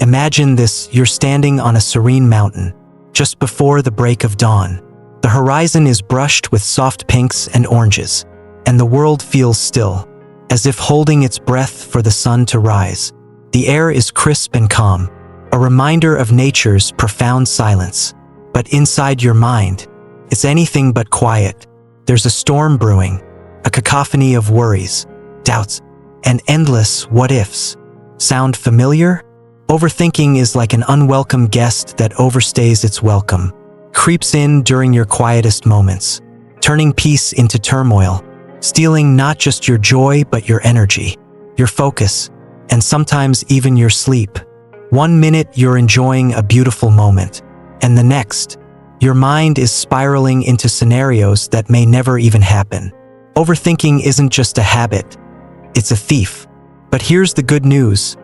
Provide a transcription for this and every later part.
Imagine this: you're standing on a serene mountain, just before the break of dawn. The horizon is brushed with soft pinks and oranges, and the world feels still, as if holding its breath for the sun to rise. The air is crisp and calm, a reminder of nature's profound silence. But inside your mind, it's anything but quiet. There's a storm brewing, a cacophony of worries, doubts, and endless what-ifs. Sound familiar? Overthinking is like an unwelcome guest that overstays its welcome, creeps in during your quietest moments, turning peace into turmoil, stealing not just your joy but your energy, your focus, and sometimes even your sleep. 1 minute you're enjoying a beautiful moment, and the next, your mind is spiraling into scenarios that may never even happen. Overthinking isn't just a habit, it's a thief. But here's the good news: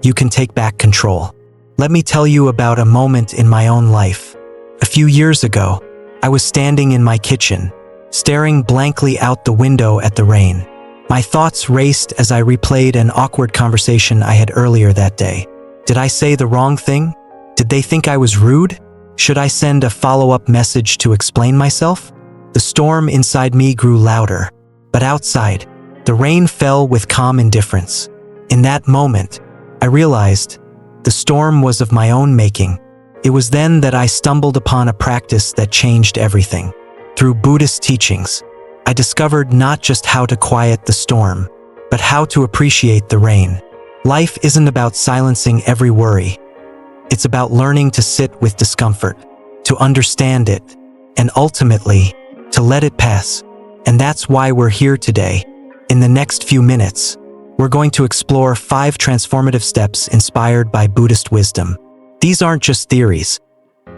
you can take back control. Let me tell you about a moment in my own life. A few years ago, I was standing in my kitchen, staring blankly out the window at the rain. My thoughts raced as I replayed an awkward conversation I had earlier that day. Did I say the wrong thing? Did they think I was rude? Should I send a follow-up message to explain myself? The storm inside me grew louder, but outside, the rain fell with calm indifference. In that moment, I realized the storm was of my own making. It was then that I stumbled upon a practice that changed everything. Through Buddhist teachings, I discovered not just how to quiet the storm, but how to appreciate the rain. Life isn't about silencing every worry. It's about learning to sit with discomfort, to understand it, and ultimately, to let it pass. And that's why we're here today. In the next few minutes, we're going to explore 5 transformative steps inspired by Buddhist wisdom. These aren't just theories.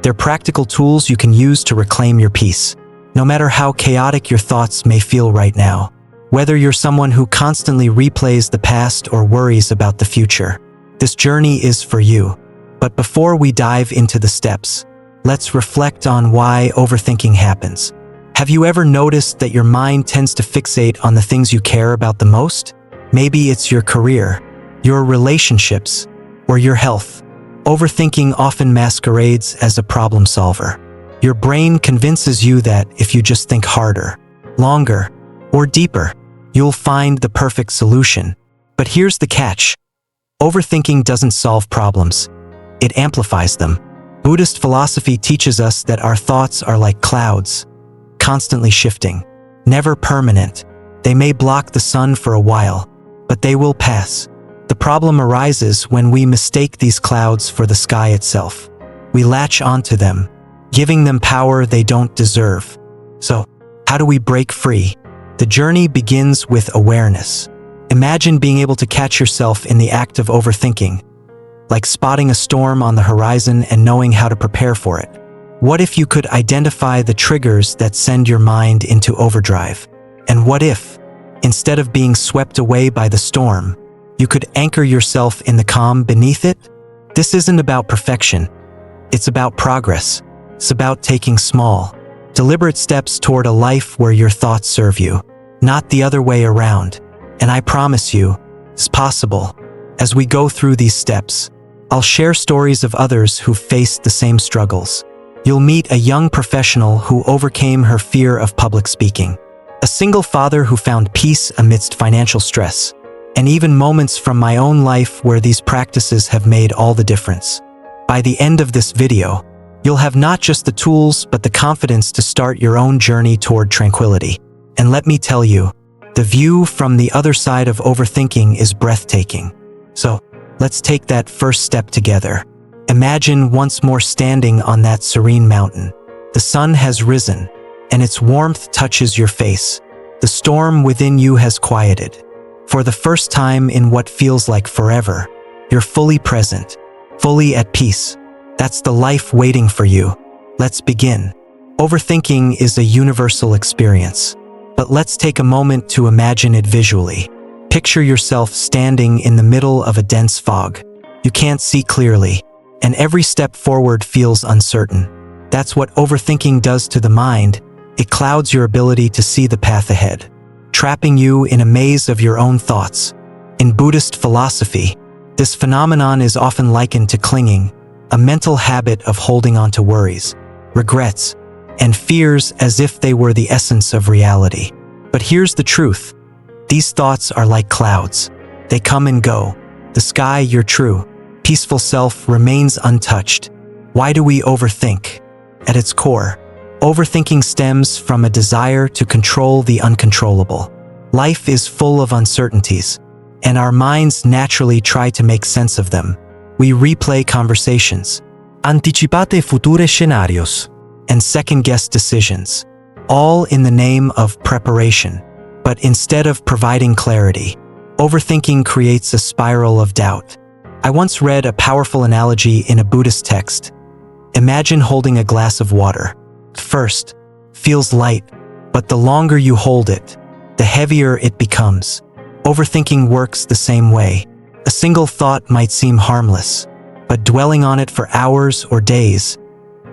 They're practical tools you can use to reclaim your peace, no matter how chaotic your thoughts may feel right now. Whether you're someone who constantly replays the past or worries about the future, this journey is for you. But before we dive into the steps, let's reflect on why overthinking happens. Have you ever noticed that your mind tends to fixate on the things you care about the most? Maybe it's your career, your relationships, or your health. Overthinking often masquerades as a problem solver. Your brain convinces you that if you just think harder, longer, or deeper, you'll find the perfect solution. But here's the catch: overthinking doesn't solve problems, it amplifies them. Buddhist philosophy teaches us that our thoughts are like clouds, constantly shifting, never permanent. They may block the sun for a while, but they will pass. The problem arises when we mistake these clouds for the sky itself. We latch onto them, giving them power they don't deserve. So, how do we break free? The journey begins with awareness. Imagine being able to catch yourself in the act of overthinking, like spotting a storm on the horizon and knowing how to prepare for it. What if you could identify the triggers that send your mind into overdrive? And what if, instead of being swept away by the storm, you could anchor yourself in the calm beneath it? This isn't about perfection. It's about progress. It's about taking small, deliberate steps toward a life where your thoughts serve you, not the other way around. And I promise you, it's possible. As we go through these steps, I'll share stories of others who faced the same struggles. You'll meet a young professional who overcame her fear of public speaking, a single father who found peace amidst financial stress, and even moments from my own life where these practices have made all the difference. By the end of this video, you'll have not just the tools but the confidence to start your own journey toward tranquility. And let me tell you, the view from the other side of overthinking is breathtaking. So, let's take that first step together. Imagine once more standing on that serene mountain. The sun has risen, and its warmth touches your face. The storm within you has quieted. For the first time in what feels like forever, you're fully present, fully at peace. That's the life waiting for you. Let's begin. Overthinking is a universal experience, but let's take a moment to imagine it visually. Picture yourself standing in the middle of a dense fog. You can't see clearly, and every step forward feels uncertain. That's what overthinking does to the mind. It clouds your ability to see the path ahead, trapping you in a maze of your own thoughts. In Buddhist philosophy, This phenomenon is often likened to clinging, a mental habit of holding on to worries, regrets, and fears as if they were the essence of reality. But here's the truth. These thoughts are like clouds. They come and go. The sky, your true, peaceful self, remains untouched. Why do we overthink? At its core, overthinking stems from a desire to control the uncontrollable. Life is full of uncertainties, and our minds naturally try to make sense of them. We replay conversations, anticipate future scenarios, and second-guess decisions, all in the name of preparation. But instead of providing clarity, overthinking creates a spiral of doubt. I once read a powerful analogy in a Buddhist text. Imagine holding a glass of water. At first, feels light, but the longer you hold it, the heavier it becomes. Overthinking works the same way. A single thought might seem harmless, but dwelling on it for hours or days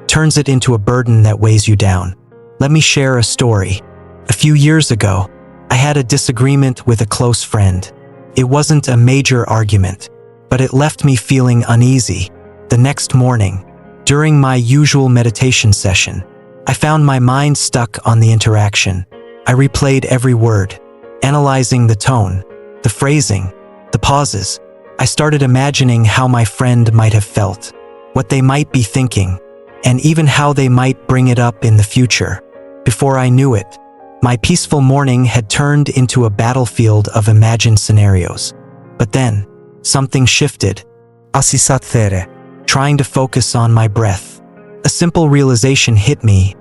turns it into a burden that weighs you down. Let me share a story. A few years ago, I had a disagreement with a close friend. It wasn't a major argument, but it left me feeling uneasy. The next morning, during my usual meditation session, I found my mind stuck on the interaction. I replayed every word, analyzing the tone, the phrasing, the pauses. I started imagining how my friend might have felt, what they might be thinking, and even how they might bring it up in the future. Before I knew it, my peaceful morning had turned into a battlefield of imagined scenarios. But then, something shifted. Trying to focus on my breath. A simple realization hit me.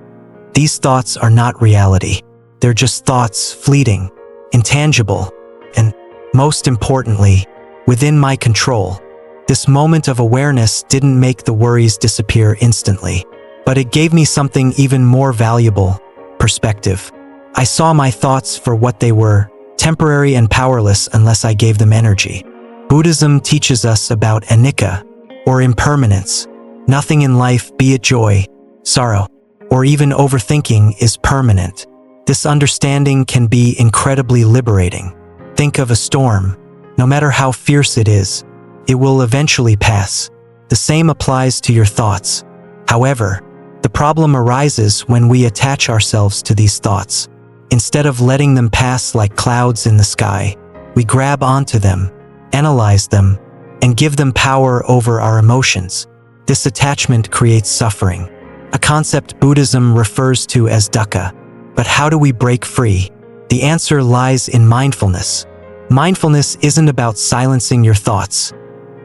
These thoughts are not reality. They're just thoughts, fleeting, intangible, and, most importantly, within my control. This moment of awareness didn't make the worries disappear instantly, but it gave me something even more valuable: perspective. I saw my thoughts for what they were, temporary and powerless unless I gave them energy. Buddhism teaches us about anicca, or impermanence. Nothing in life, be it joy, sorrow, or even overthinking, is permanent. This understanding can be incredibly liberating. Think of a storm. No matter how fierce it is, it will eventually pass. The same applies to your thoughts. However, the problem arises when we attach ourselves to these thoughts. Instead of letting them pass like clouds in the sky, we grab onto them, analyze them, and give them power over our emotions. This attachment creates suffering, a concept Buddhism refers to as dukkha. But how do we break free? The answer lies in mindfulness. Mindfulness isn't about silencing your thoughts.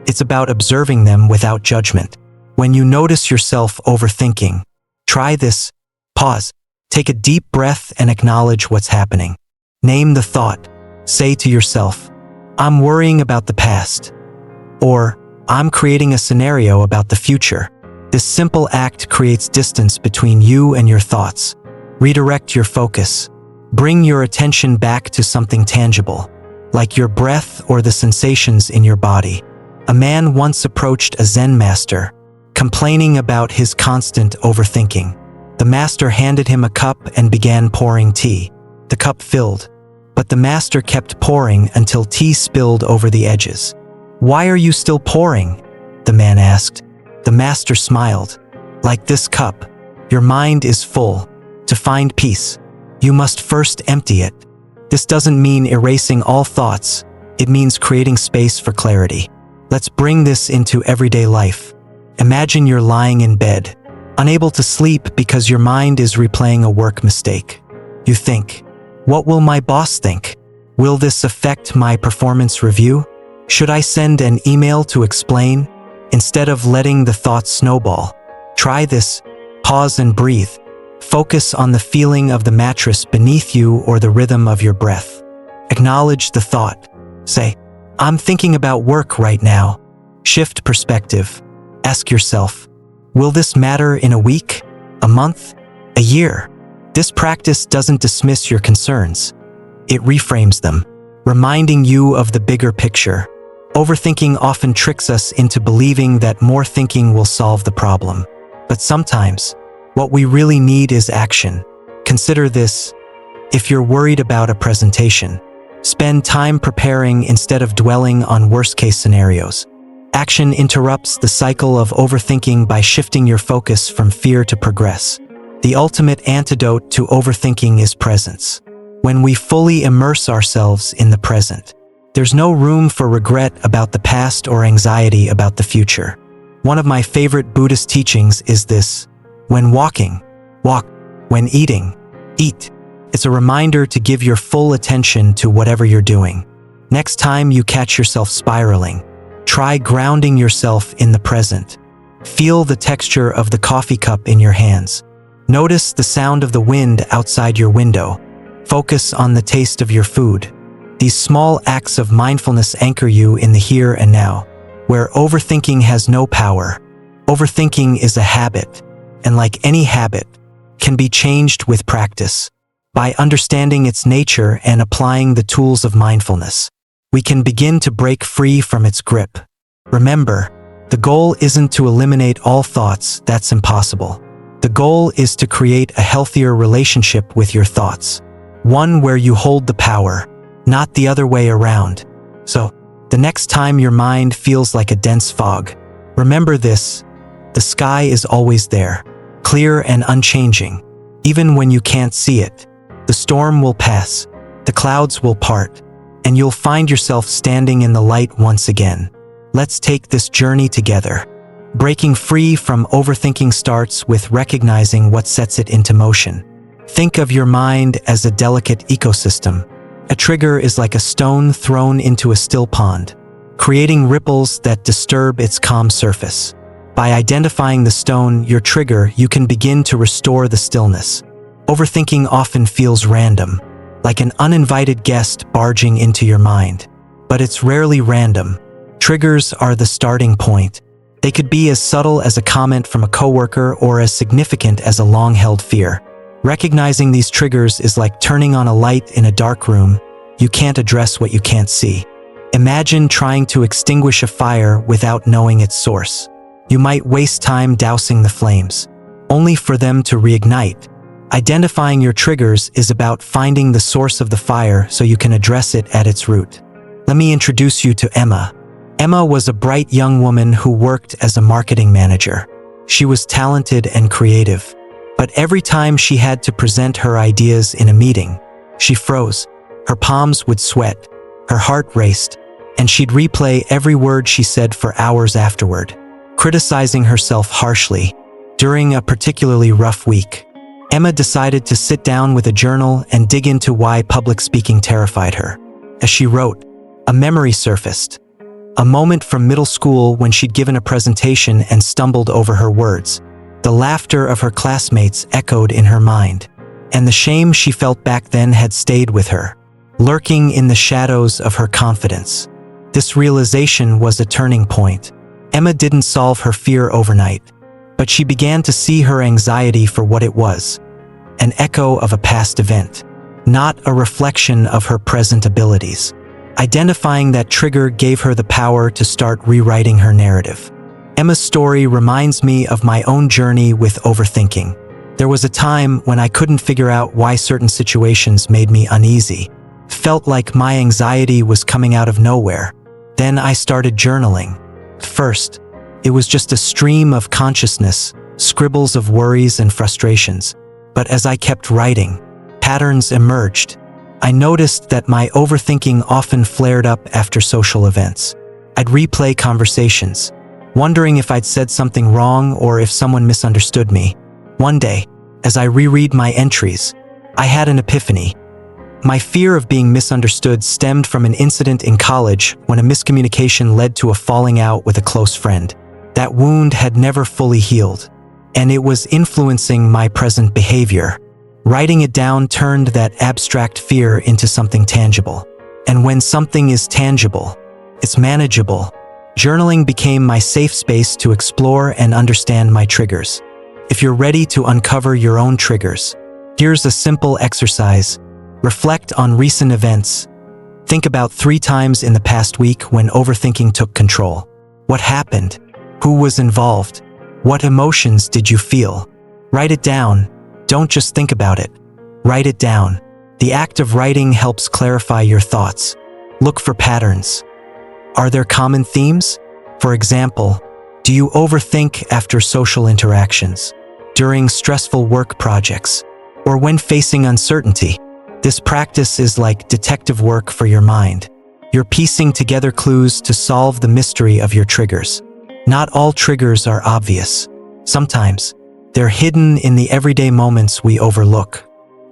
It's about observing them without judgment. When you notice yourself overthinking, try this. Pause. Take a deep breath and acknowledge what's happening. Name the thought. Say to yourself, "I'm worrying about the past," or "I'm creating a scenario about the future." This simple act creates distance between you and your thoughts. Redirect your focus. Bring your attention back to something tangible, like your breath or the sensations in your body. A man once approached a Zen master, complaining about his constant overthinking. The master handed him a cup and began pouring tea. The cup filled, but the master kept pouring until tea spilled over the edges. "Why are you still pouring?" the man asked. The master smiled. "Like this cup, your mind is full. To find peace, you must first empty it." This doesn't mean erasing all thoughts. It means creating space for clarity. Let's bring this into everyday life. Imagine you're lying in bed, unable to sleep because your mind is replaying a work mistake. You think, "What will my boss think? Will this affect my performance review? Should I send an email to explain?" Instead of letting the thoughts snowball, try this. Pause and breathe. Focus on the feeling of the mattress beneath you or the rhythm of your breath. Acknowledge the thought. Say, "I'm thinking about work right now." Shift perspective. Ask yourself, will this matter in a week, a month, a year? This practice doesn't dismiss your concerns. It reframes them, reminding you of the bigger picture. Overthinking often tricks us into believing that more thinking will solve the problem. But sometimes, what we really need is action. Consider this. If you're worried about a presentation, spend time preparing instead of dwelling on worst-case scenarios. Action interrupts the cycle of overthinking by shifting your focus from fear to progress. The ultimate antidote to overthinking is presence. When we fully immerse ourselves in the present, there's no room for regret about the past or anxiety about the future. One of my favorite Buddhist teachings is this: when walking, walk. When eating, eat. It's a reminder to give your full attention to whatever you're doing. Next time you catch yourself spiraling, try grounding yourself in the present. Feel the texture of the coffee cup in your hands. Notice the sound of the wind outside your window. Focus on the taste of your food. These small acts of mindfulness anchor you in the here and now, where overthinking has no power. Overthinking is a habit, and like any habit, can be changed with practice. By understanding its nature and applying the tools of mindfulness, we can begin to break free from its grip. Remember, the goal isn't to eliminate all thoughts. That's impossible. The goal is to create a healthier relationship with your thoughts, one where you hold the power, not the other way around. So, the next time your mind feels like a dense fog, remember this: the sky is always there, clear and unchanging. Even when you can't see it, the storm will pass, the clouds will part, and you'll find yourself standing in the light once again. Let's take this journey together. Breaking free from overthinking starts with recognizing what sets it into motion. Think of your mind as a delicate ecosystem. A trigger is like a stone thrown into a still pond, creating ripples that disturb its calm surface. By identifying the stone, your trigger, you can begin to restore the stillness. Overthinking often feels random, like an uninvited guest barging into your mind. But it's rarely random. Triggers are the starting point. They could be as subtle as a comment from a coworker or as significant as a long-held fear. Recognizing these triggers is like turning on a light in a dark room. You can't address what you can't see. Imagine trying to extinguish a fire without knowing its source. You might waste time dousing the flames, only for them to reignite. Identifying your triggers is about finding the source of the fire so you can address it at its root. Let me introduce you to Emma. Emma was a bright young woman who worked as a marketing manager. She was talented and creative, but every time she had to present her ideas in a meeting, she froze. Her palms would sweat, her heart raced, and she'd replay every word she said for hours afterward, criticizing herself harshly. During a particularly rough week, Emma decided to sit down with a journal and dig into why public speaking terrified her. As she wrote, a memory surfaced. A moment from middle school when she'd given a presentation and stumbled over her words. The laughter of her classmates echoed in her mind, and the shame she felt back then had stayed with her, lurking in the shadows of her confidence. This realization was a turning point. Emma didn't solve her fear overnight, but she began to see her anxiety for what it was, an echo of a past event, not a reflection of her present abilities. Identifying that trigger gave her the power to start rewriting her narrative. Emma's story reminds me of my own journey with overthinking. There was a time when I couldn't figure out why certain situations made me uneasy. Felt like my anxiety was coming out of nowhere. Then I started journaling. First, it was just a stream of consciousness, scribbles of worries and frustrations. But as I kept writing, patterns emerged. I noticed that my overthinking often flared up after social events. I'd replay conversations, wondering if I'd said something wrong or if someone misunderstood me. One day, as I reread my entries, I had an epiphany. My fear of being misunderstood stemmed from an incident in college when a miscommunication led to a falling out with a close friend. That wound had never fully healed, and it was influencing my present behavior. Writing it down turned that abstract fear into something tangible. And when something is tangible, it's manageable. Journaling became my safe space to explore and understand my triggers. If you're ready to uncover your own triggers, here's a simple exercise. Reflect on recent events. Think about 3 times in the past week when overthinking took control. What happened? Who was involved? What emotions did you feel? Write it down. Don't just think about it. Write it down. The act of writing helps clarify your thoughts. Look for patterns. Are there common themes? For example, do you overthink after social interactions, during stressful work projects, or when facing uncertainty? This practice is like detective work for your mind. You're piecing together clues to solve the mystery of your triggers. Not all triggers are obvious. Sometimes, they're hidden in the everyday moments we overlook.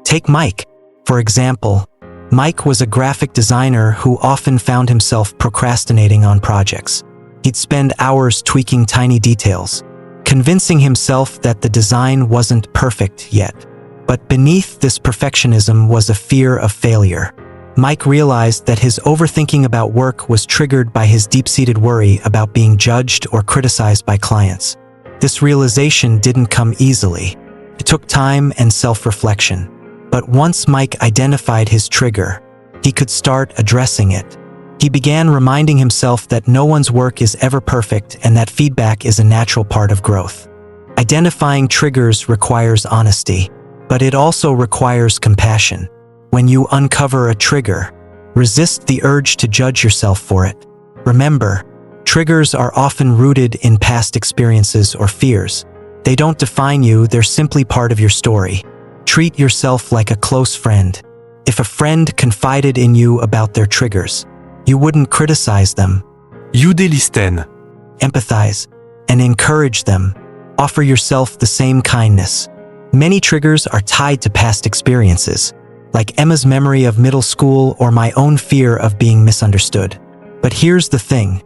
Take Mike, for example. Mike was a graphic designer who often found himself procrastinating on projects. He'd spend hours tweaking tiny details, convincing himself that the design wasn't perfect yet. But beneath this perfectionism was a fear of failure. Mike realized that his overthinking about work was triggered by his deep-seated worry about being judged or criticized by clients. This realization didn't come easily. It took time and self-reflection. But once Mike identified his trigger, he could start addressing it. He began reminding himself that no one's work is ever perfect and that feedback is a natural part of growth. Identifying triggers requires honesty, but it also requires compassion. When you uncover a trigger, resist the urge to judge yourself for it. Remember, triggers are often rooted in past experiences or fears. They don't define you, they're simply part of your story. Treat yourself like a close friend. If a friend confided in you about their triggers, you wouldn't criticize them. You'd listen. Empathize and encourage them. Offer yourself the same kindness. Many triggers are tied to past experiences, like Emma's memory of middle school or my own fear of being misunderstood. But here's the thing.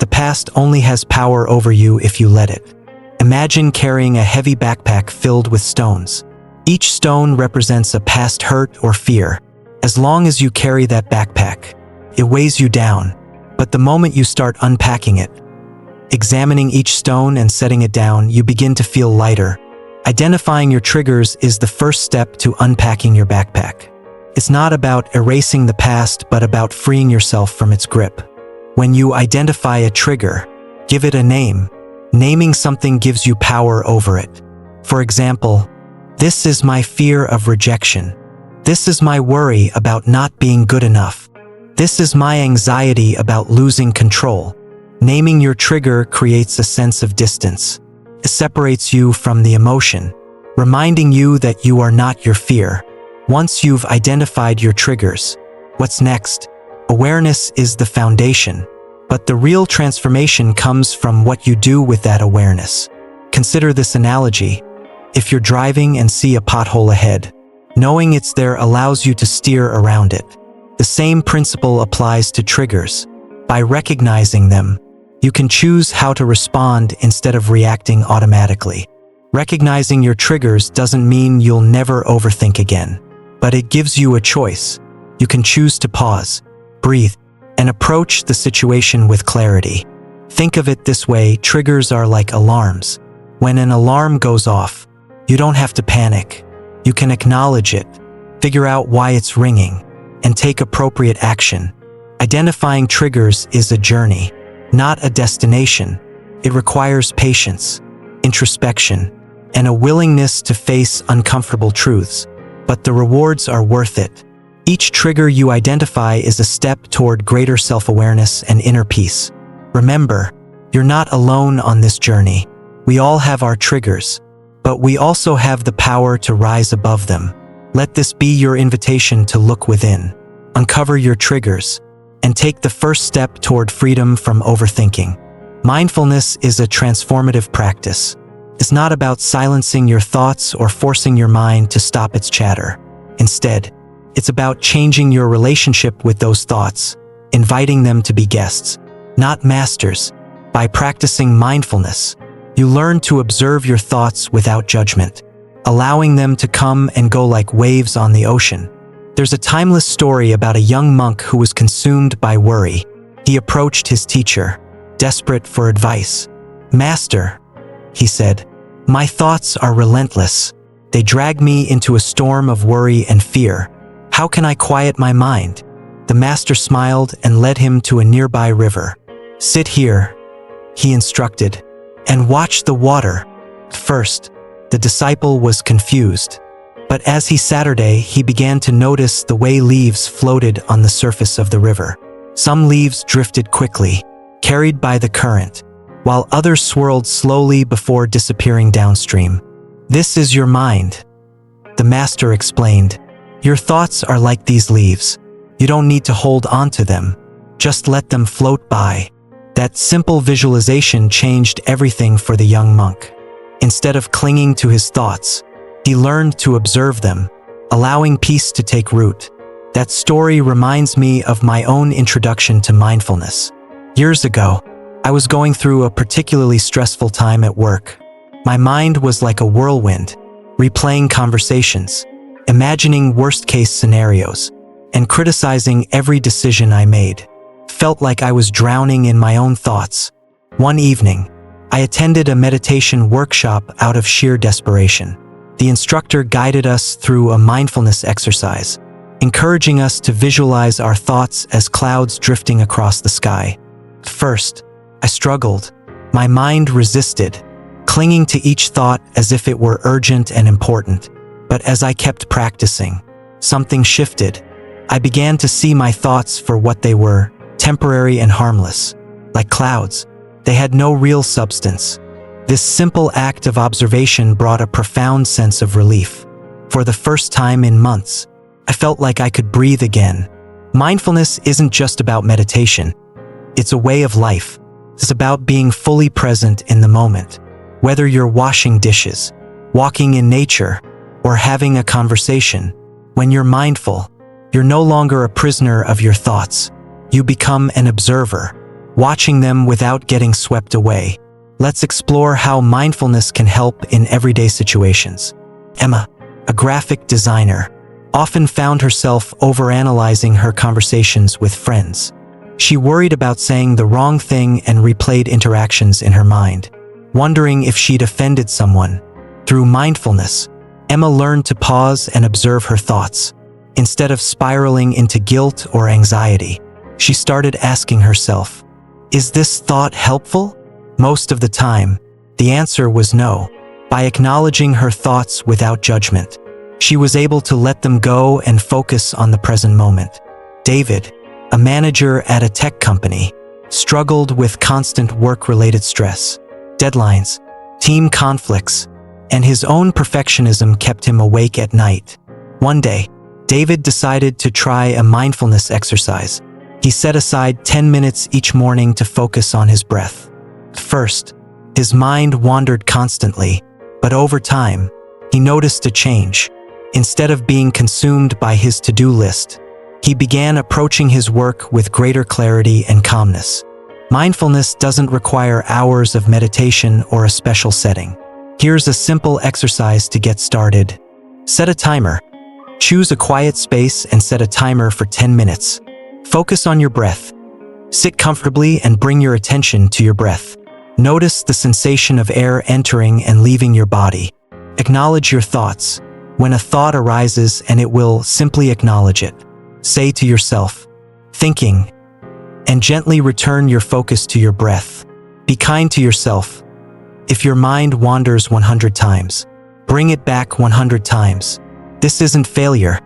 The past only has power over you if you let it. Imagine carrying a heavy backpack filled with stones. Each stone represents a past hurt or fear. As long as you carry that backpack, it weighs you down. But the moment you start unpacking it, examining each stone and setting it down, you begin to feel lighter. Identifying your triggers is the first step to unpacking your backpack. It's not about erasing the past, but about freeing yourself from its grip. When you identify a trigger, give it a name. Naming something gives you power over it. For example, this is my fear of rejection. This is my worry about not being good enough. This is my anxiety about losing control. Naming your trigger creates a sense of distance. It separates you from the emotion, reminding you that you are not your fear. Once you've identified your triggers, what's next? Awareness is the foundation, but the real transformation comes from what you do with that awareness. Consider this analogy. If you're driving and see a pothole ahead, knowing it's there allows you to steer around it. The same principle applies to triggers. By recognizing them, you can choose how to respond instead of reacting automatically. Recognizing your triggers doesn't mean you'll never overthink again, but it gives you a choice. You can choose to pause, breathe, and approach the situation with clarity. Think of it this way: triggers are like alarms. When an alarm goes off, you don't have to panic. You can acknowledge it, figure out why it's ringing, and take appropriate action. Identifying triggers is a journey, not a destination. It requires patience, introspection, and a willingness to face uncomfortable truths. But the rewards are worth it. Each trigger you identify is a step toward greater self-awareness and inner peace. Remember, you're not alone on this journey. We all have our triggers, but we also have the power to rise above them. Let this be your invitation to look within, uncover your triggers, and take the first step toward freedom from overthinking. Mindfulness is a transformative practice. It's not about silencing your thoughts or forcing your mind to stop its chatter. Instead, it's about changing your relationship with those thoughts, inviting them to be guests, not masters. By practicing mindfulness, you learn to observe your thoughts without judgment, allowing them to come and go like waves on the ocean. There's a timeless story about a young monk who was consumed by worry. He approached his teacher, desperate for advice. "Master," he said, "my thoughts are relentless. They drag me into a storm of worry and fear. How can I quiet my mind?" The master smiled and led him to a nearby river. "Sit here," he instructed, "and watch the water." At first, the disciple was confused, but as he sat there, he began to notice the way leaves floated on the surface of the river. Some leaves drifted quickly, carried by the current, while others swirled slowly before disappearing downstream. "This is your mind," the master explained. "Your thoughts are like these leaves. You don't need to hold on to them. Just let them float by." That simple visualization changed everything for the young monk. Instead of clinging to his thoughts, he learned to observe them, allowing peace to take root. That story reminds me of my own introduction to mindfulness. Years ago, I was going through a particularly stressful time at work. My mind was like a whirlwind, replaying conversations, imagining worst-case scenarios, and criticizing every decision I made. Felt like I was drowning in my own thoughts. One evening, I attended a meditation workshop out of sheer desperation. The instructor guided us through a mindfulness exercise, encouraging us to visualize our thoughts as clouds drifting across the sky. At first, I struggled. My mind resisted, clinging to each thought as if it were urgent and important. But as I kept practicing, something shifted. I began to see my thoughts for what they were, temporary and harmless. Like clouds, they had no real substance. This simple act of observation brought a profound sense of relief. For the first time in months, I felt like I could breathe again. Mindfulness isn't just about meditation. It's a way of life. It's about being fully present in the moment. Whether you're washing dishes, walking in nature, or having a conversation, when you're mindful, you're no longer a prisoner of your thoughts. You become an observer, watching them without getting swept away. Let's explore how mindfulness can help in everyday situations. Emma, a graphic designer, often found herself overanalyzing her conversations with friends. She worried about saying the wrong thing and replayed interactions in her mind, wondering if she'd offended someone. Through mindfulness, Emma learned to pause and observe her thoughts. Instead of spiraling into guilt or anxiety, she started asking herself, "Is this thought helpful?" Most of the time, the answer was no. By acknowledging her thoughts without judgment, she was able to let them go and focus on the present moment. David, a manager at a tech company, struggled with constant work-related stress. Deadlines, team conflicts, and his own perfectionism kept him awake at night. One day, David decided to try a mindfulness exercise. He set aside 10 minutes each morning to focus on his breath. At first, his mind wandered constantly, but over time, he noticed a change. Instead of being consumed by his to-do list, he began approaching his work with greater clarity and calmness. Mindfulness doesn't require hours of meditation or a special setting. Here's a simple exercise to get started. Set a timer. Choose a quiet space and set a timer for 10 minutes. Focus on your breath. Sit comfortably and bring your attention to your breath. Notice the sensation of air entering and leaving your body. Acknowledge your thoughts. When a thought arises, and it will, simply acknowledge it. Say to yourself, "Thinking," and gently return your focus to your breath. Be kind to yourself. If your mind wanders 100 times, bring it back 100 times. This isn't failure,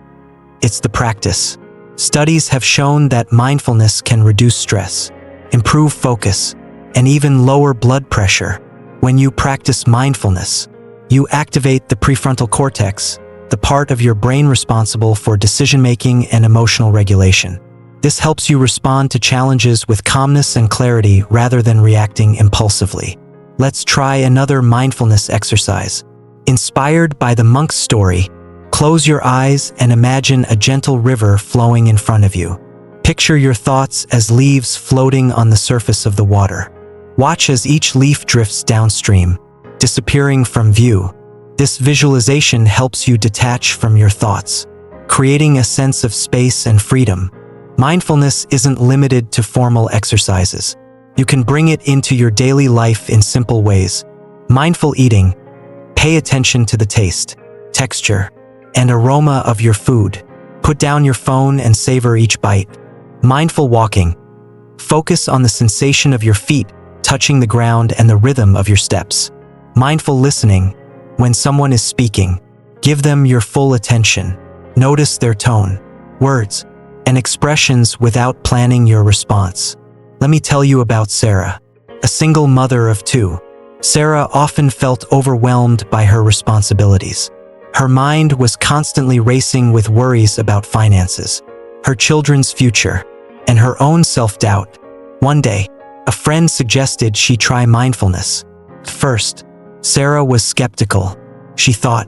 it's the practice. Studies have shown that mindfulness can reduce stress, improve focus, and even lower blood pressure. When you practice mindfulness, you activate the prefrontal cortex, the part of your brain responsible for decision-making and emotional regulation. This helps you respond to challenges with calmness and clarity rather than reacting impulsively. Let's try another mindfulness exercise. Inspired by the monk's story, close your eyes and imagine a gentle river flowing in front of you. Picture your thoughts as leaves floating on the surface of the water. Watch as each leaf drifts downstream, disappearing from view. This visualization helps you detach from your thoughts, creating a sense of space and freedom. Mindfulness isn't limited to formal exercises. You can bring it into your daily life in simple ways. Mindful eating. Pay attention to the taste, texture, and aroma of your food. Put down your phone and savor each bite. Mindful walking. Focus on the sensation of your feet touching the ground and the rhythm of your steps. Mindful listening. When someone is speaking, give them your full attention. Notice their tone, words, and expressions without planning your response. Let me tell you about Sarah, a single mother of two. Sarah often felt overwhelmed by her responsibilities. Her mind was constantly racing with worries about finances, her children's future, and her own self-doubt. One day, a friend suggested she try mindfulness. At first, Sarah was skeptical. She thought,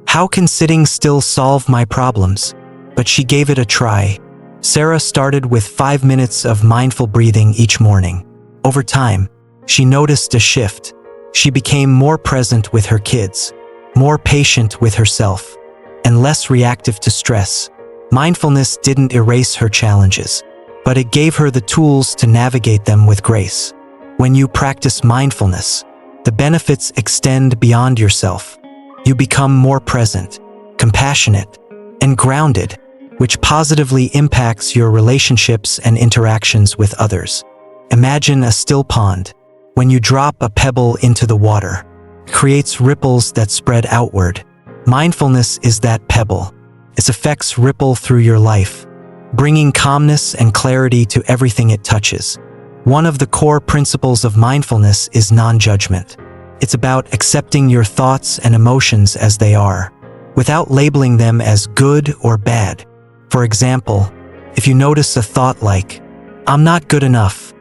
"How can sitting still solve my problems?" But she gave it a try. Sarah started with 5 minutes of mindful breathing each morning. Over time, she noticed a shift. She became more present with her kids, more patient with herself, and less reactive to stress. Mindfulness didn't erase her challenges, but it gave her the tools to navigate them with grace. When you practice mindfulness, the benefits extend beyond yourself. You become more present, compassionate, and grounded, which positively impacts your relationships and interactions with others. Imagine a still pond. When you drop a pebble into the water, it creates ripples that spread outward. Mindfulness is that pebble. Its effects ripple through your life, bringing calmness and clarity to everything it touches. One of the core principles of mindfulness is non-judgment. It's about accepting your thoughts and emotions as they are, without labeling them as good or bad. For example, if you notice a thought like, "I'm not good enough,"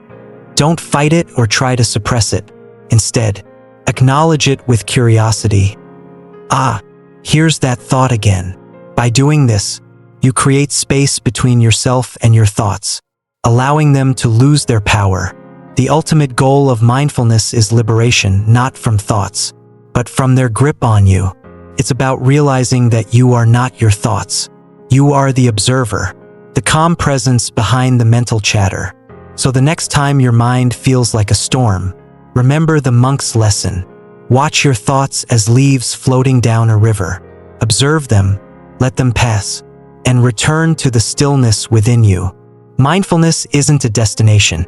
don't fight it or try to suppress it. Instead, acknowledge it with curiosity. "Ah, here's that thought again." By doing this, you create space between yourself and your thoughts, allowing them to lose their power. The ultimate goal of mindfulness is liberation, not from thoughts, but from their grip on you. It's about realizing that you are not your thoughts. You are the observer, the calm presence behind the mental chatter. So the next time your mind feels like a storm, remember the monk's lesson. Watch your thoughts as leaves floating down a river. Observe them, let them pass, and return to the stillness within you. Mindfulness isn't a destination.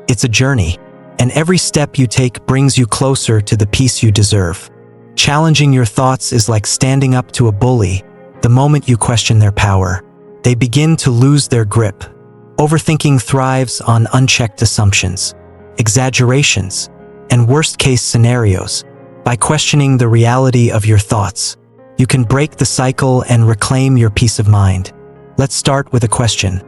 It's a journey, and every step you take brings you closer to the peace you deserve. Challenging your thoughts is like standing up to a bully. The moment you question their power, they begin to lose their grip. Overthinking thrives on unchecked assumptions, exaggerations, and worst-case scenarios. By questioning the reality of your thoughts, you can break the cycle and reclaim your peace of mind. Let's start with a question.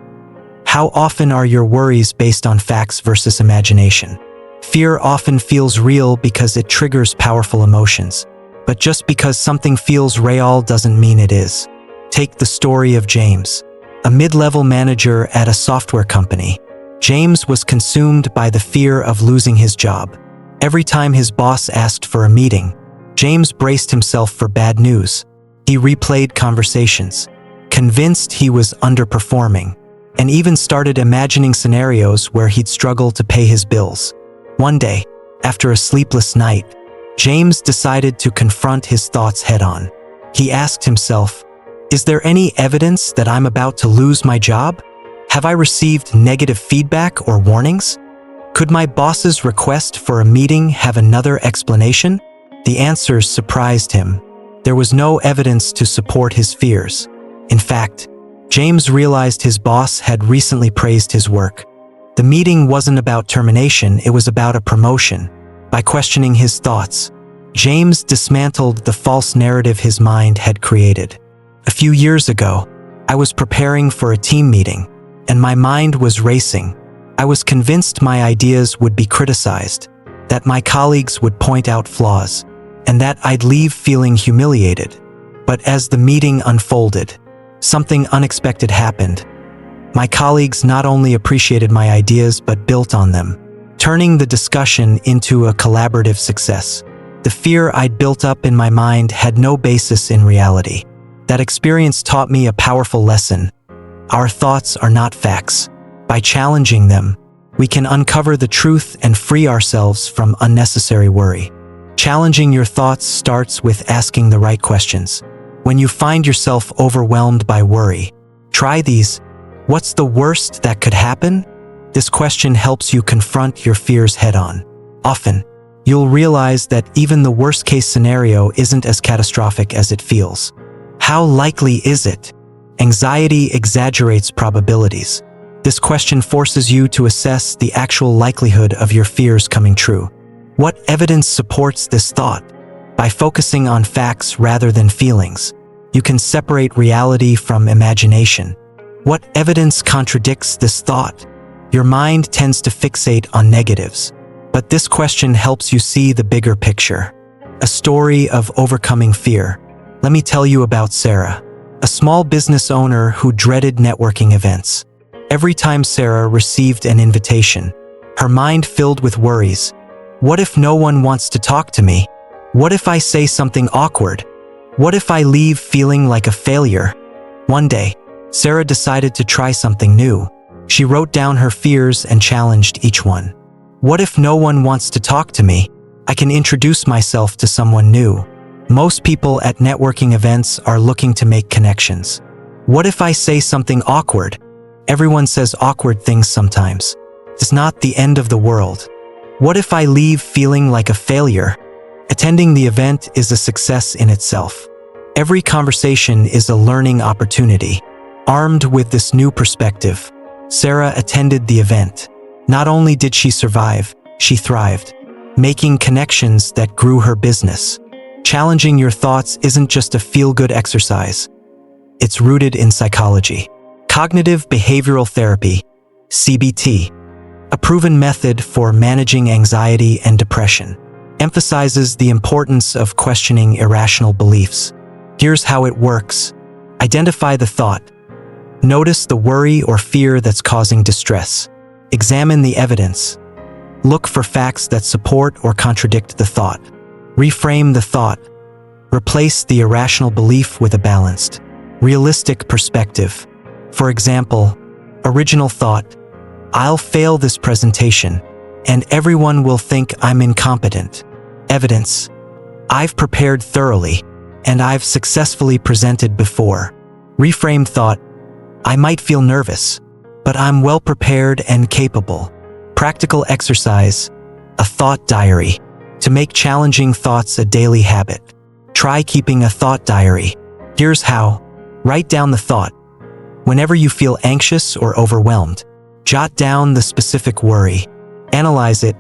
How often are your worries based on facts versus imagination? Fear often feels real because it triggers powerful emotions. But just because something feels real doesn't mean it is. Take the story of James, a mid-level manager at a software company. James was consumed by the fear of losing his job. Every time his boss asked for a meeting, James braced himself for bad news. He replayed conversations, convinced he was underperforming, and even started imagining scenarios where he'd struggle to pay his bills. One day, after a sleepless night, James decided to confront his thoughts head-on. He asked himself, "Is there any evidence that I'm about to lose my job? Have I received negative feedback or warnings? Could my boss's request for a meeting have another explanation?" The answers surprised him. There was no evidence to support his fears. In fact, James realized his boss had recently praised his work. The meeting wasn't about termination, it was about a promotion. By questioning his thoughts, James dismantled the false narrative his mind had created. A few years ago, I was preparing for a team meeting, and my mind was racing. I was convinced my ideas would be criticized, that my colleagues would point out flaws, and that I'd leave feeling humiliated. But as the meeting unfolded, something unexpected happened. My colleagues not only appreciated my ideas but built on them, turning the discussion into a collaborative success. The fear I'd built up in my mind had no basis in reality. That experience taught me a powerful lesson. Our thoughts are not facts. By challenging them, we can uncover the truth and free ourselves from unnecessary worry. Challenging your thoughts starts with asking the right questions. When you find yourself overwhelmed by worry, try these. What's the worst that could happen? This question helps you confront your fears head-on. Often, you'll realize that even the worst-case scenario isn't as catastrophic as it feels. How likely is it? Anxiety exaggerates probabilities. This question forces you to assess the actual likelihood of your fears coming true. What evidence supports this thought? By focusing on facts rather than feelings, you can separate reality from imagination. What evidence contradicts this thought? Your mind tends to fixate on negatives, but this question helps you see the bigger picture. A story of overcoming fear. Let me tell you about Sarah, a small business owner who dreaded networking events. Every time Sarah received an invitation, her mind filled with worries. What if no one wants to talk to me? What if I say something awkward? What if I leave feeling like a failure? One day, Sarah decided to try something new. She wrote down her fears and challenged each one. What if no one wants to talk to me? I can introduce myself to someone new. Most people at networking events are looking to make connections. What if I say something awkward? Everyone says awkward things sometimes. It's not the end of the world. What if I leave feeling like a failure? Attending the event is a success in itself. Every conversation is a learning opportunity. Armed with this new perspective, Sarah attended the event. Not only did she survive, she thrived, making connections that grew her business. Challenging your thoughts isn't just a feel-good exercise. It's rooted in psychology. Cognitive behavioral therapy, CBT, a proven method for managing anxiety and depression, emphasizes the importance of questioning irrational beliefs. Here's how it works. Identify the thought. Notice the worry or fear that's causing distress. Examine the evidence. Look for facts that support or contradict the thought. Reframe the thought. Replace the irrational belief with a balanced, realistic perspective. For example, original thought, I'll fail this presentation, and everyone will think I'm incompetent. Evidence, I've prepared thoroughly, and I've successfully presented before. Reframe thought, I might feel nervous, but I'm well prepared and capable. Practical exercise, a thought diary. To make challenging thoughts a daily habit, try keeping a thought diary. Here's how. Write down the thought. Whenever you feel anxious or overwhelmed, jot down the specific worry. Analyze it.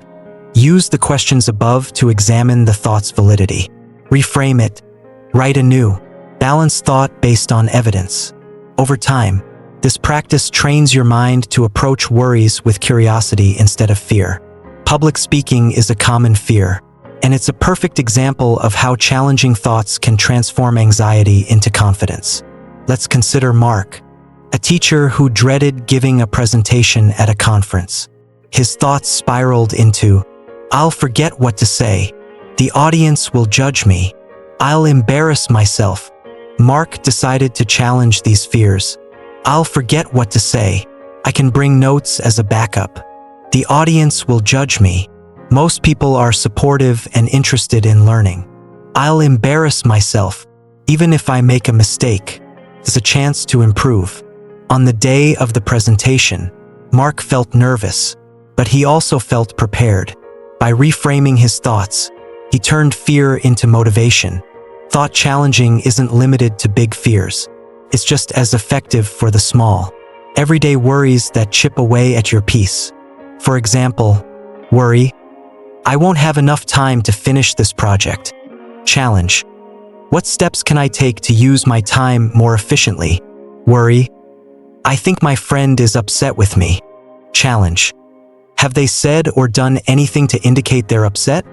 Use the questions above to examine the thought's validity. Reframe it. Write a new, balanced thought based on evidence. Over time, this practice trains your mind to approach worries with curiosity instead of fear. Public speaking is a common fear, and it's a perfect example of how challenging thoughts can transform anxiety into confidence. Let's consider Mark, a teacher who dreaded giving a presentation at a conference. His thoughts spiraled into, I'll forget what to say. The audience will judge me. I'll embarrass myself. Mark decided to challenge these fears. I'll forget what to say. I can bring notes as a backup. The audience will judge me. Most people are supportive and interested in learning. I'll embarrass myself. Even if I make a mistake, there's a chance to improve. On the day of the presentation, Mark felt nervous, but he also felt prepared. By reframing his thoughts, he turned fear into motivation. Thought challenging isn't limited to big fears. It's just as effective for the small, everyday worries that chip away at your peace. For example, worry, I won't have enough time to finish this project. Challenge, what steps can I take to use my time more efficiently? Worry, I think my friend is upset with me. Challenge, have they said or done anything to indicate they're upset?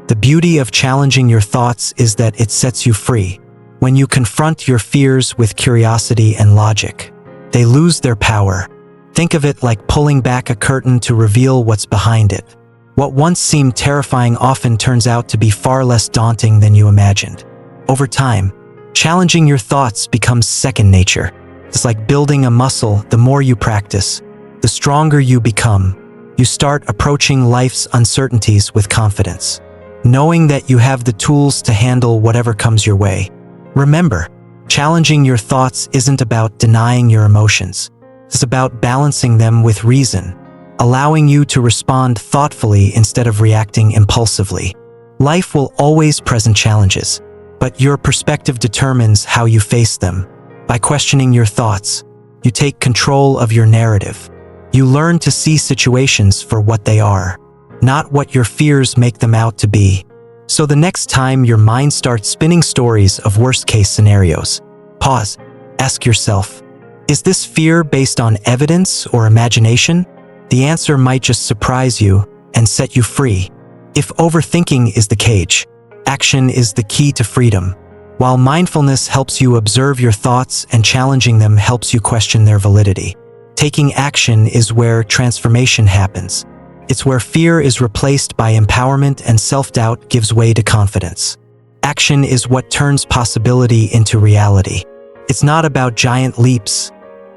The beauty of challenging your thoughts is that it sets you free. When you confront your fears with curiosity and logic, they lose their power. Think of it like pulling back a curtain to reveal what's behind it. What once seemed terrifying often turns out to be far less daunting than you imagined. Over time, challenging your thoughts becomes second nature. It's like building a muscle. The more you practice, the stronger you become. You start approaching life's uncertainties with confidence, knowing that you have the tools to handle whatever comes your way. Remember, challenging your thoughts isn't about denying your emotions. It's about balancing them with reason, allowing you to respond thoughtfully instead of reacting impulsively. Life will always present challenges, but your perspective determines how you face them. By questioning your thoughts, you take control of your narrative. You learn to see situations for what they are, not what your fears make them out to be. So the next time your mind starts spinning stories of worst-case scenarios, pause. Ask yourself, is this fear based on evidence or imagination? The answer might just surprise you and set you free. If overthinking is the cage, action is the key to freedom. While mindfulness helps you observe your thoughts and challenging them helps you question their validity. Taking action is where transformation happens. It's where fear is replaced by empowerment and self-doubt gives way to confidence. Action is what turns possibility into reality. It's not about giant leaps.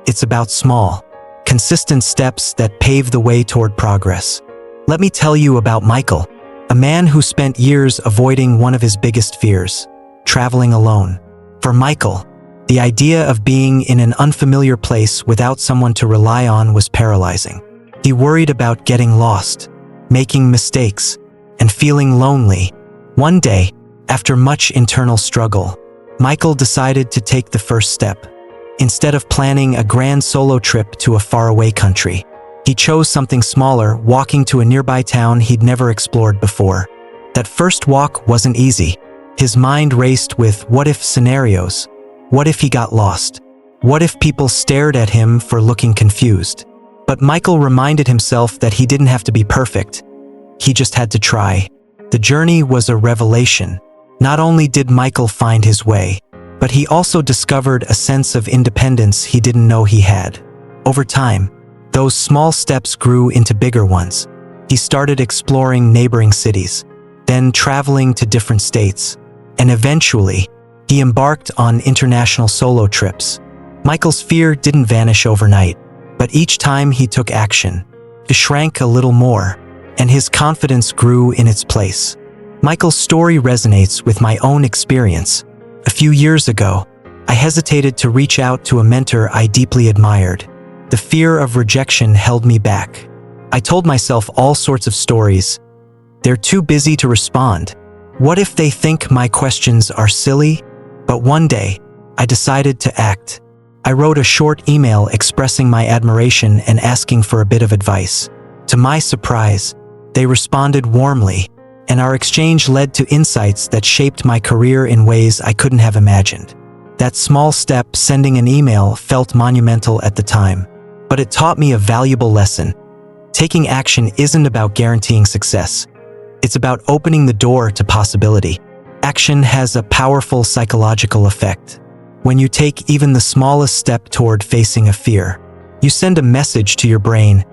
It's about small, consistent steps that pave the way toward progress. Let me tell you about Michael, a man who spent years avoiding one of his biggest fears, traveling alone. For Michael, the idea of being in an unfamiliar place without someone to rely on was paralyzing. He worried about getting lost, making mistakes, and feeling lonely. One day, after much internal struggle, Michael decided to take the first step. Instead of planning a grand solo trip to a faraway country, he chose something smaller, walking to a nearby town he'd never explored before. That first walk wasn't easy. His mind raced with what-if scenarios. What if he got lost? What if people stared at him for looking confused? But Michael reminded himself that he didn't have to be perfect. He just had to try. The journey was a revelation. Not only did Michael find his way, but he also discovered a sense of independence he didn't know he had. Over time, those small steps grew into bigger ones. He started exploring neighboring cities, then traveling to different states, and eventually, he embarked on international solo trips. Michael's fear didn't vanish overnight, but each time he took action, it shrank a little more, and his confidence grew in its place. Michael's story resonates with my own experience. A few years ago, I hesitated to reach out to a mentor I deeply admired. The fear of rejection held me back. I told myself all sorts of stories. They're too busy to respond. What if they think my questions are silly? But one day, I decided to act. I wrote a short email expressing my admiration and asking for a bit of advice. To my surprise, they responded warmly, and our exchange led to insights that shaped my career in ways I couldn't have imagined. That small step, sending an email, felt monumental at the time, but it taught me a valuable lesson. Taking action isn't about guaranteeing success. It's about opening the door to possibility. Action has a powerful psychological effect. When you take even the smallest step toward facing a fear, you send a message to your brain,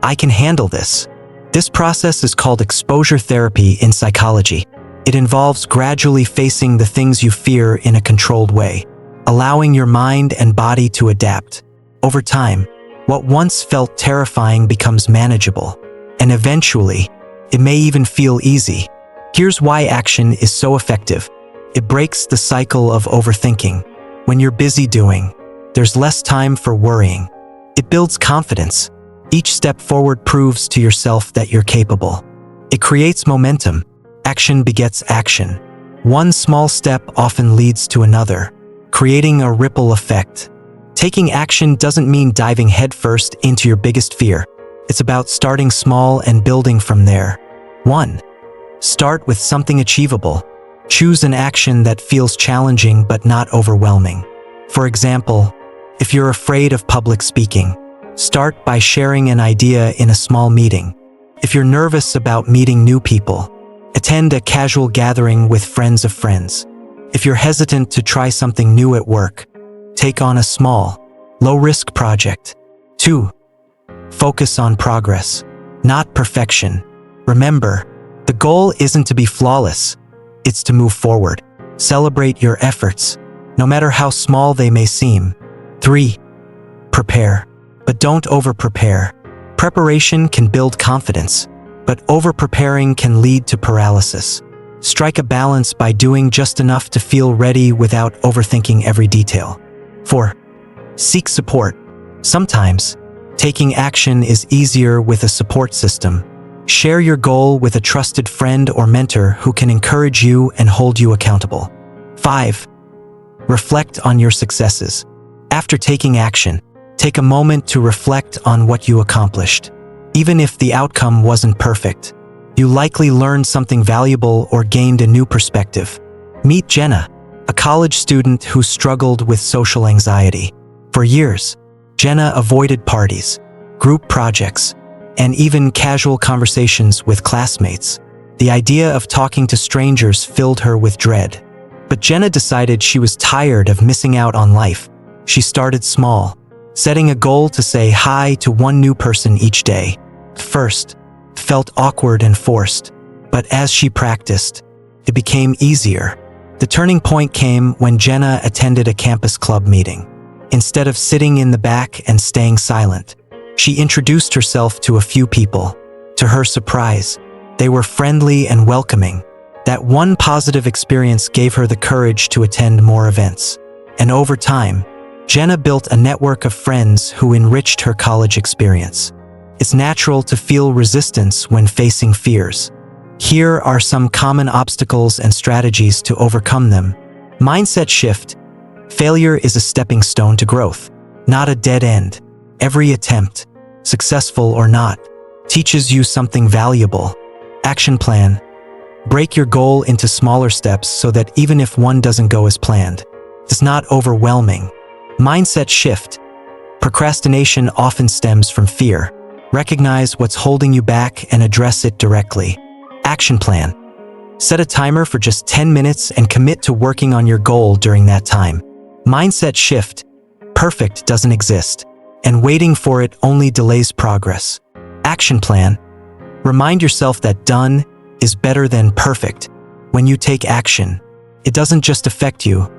I can handle this. This process is called exposure therapy in psychology. It involves gradually facing the things you fear in a controlled way, allowing your mind and body to adapt. Over time, what once felt terrifying becomes manageable, and eventually, it may even feel easy. Here's why action is so effective. It breaks the cycle of overthinking. When you're busy doing, there's less time for worrying. It builds confidence. Each step forward proves to yourself that you're capable. It creates momentum. Action begets action. One small step often leads to another, creating a ripple effect. Taking action doesn't mean diving headfirst into your biggest fear. It's about starting small and building from there. 1. Start with something achievable. Choose an action that feels challenging but not overwhelming. For example, if you're afraid of public speaking, start by sharing an idea in a small meeting. If you're nervous about meeting new people, attend a casual gathering with friends of friends. If you're hesitant to try something new at work, take on a small, low-risk project. 2. Focus on progress, not perfection. Remember, the goal isn't to be flawless. It's to move forward. Celebrate your efforts, no matter how small they may seem. 3. Prepare, but don't over-prepare. Preparation can build confidence, but over-preparing can lead to paralysis. Strike a balance by doing just enough to feel ready without overthinking every detail. 4. Seek support. Sometimes, taking action is easier with a support system. Share your goal with a trusted friend or mentor who can encourage you and hold you accountable. 5. Reflect on your successes. After taking action, Take a moment to reflect on what you accomplished. Even if the outcome wasn't perfect, you likely learned something valuable or gained a new perspective. Meet Jenna, a college student who struggled with social anxiety. For years, Jenna avoided parties, group projects, and even casual conversations with classmates. The idea of talking to strangers filled her with dread. But Jenna decided she was tired of missing out on life. She started small, setting a goal to say hi to one new person each day. At first, it felt awkward and forced, but as she practiced, it became easier. The turning point came when Jenna attended a campus club meeting. Instead of sitting in the back and staying silent, she introduced herself to a few people. To her surprise, they were friendly and welcoming. That one positive experience gave her the courage to attend more events. And over time, Jenna built a network of friends who enriched her college experience. It's natural to feel resistance when facing fears. Here are some common obstacles and strategies to overcome them. Mindset shift. Failure is a stepping stone to growth, not a dead end. Every attempt, successful or not, teaches you something valuable. Action plan. Break your goal into smaller steps so that even if one doesn't go as planned, it's not overwhelming. Mindset shift. Procrastination often stems from fear. Recognize what's holding you back and address it directly. Action plan. Set a timer for just 10 minutes and commit to working on your goal during that time. Mindset shift. Perfect doesn't exist, and waiting for it only delays progress. Action plan. Remind yourself that done is better than perfect. When you take action, it doesn't just affect you,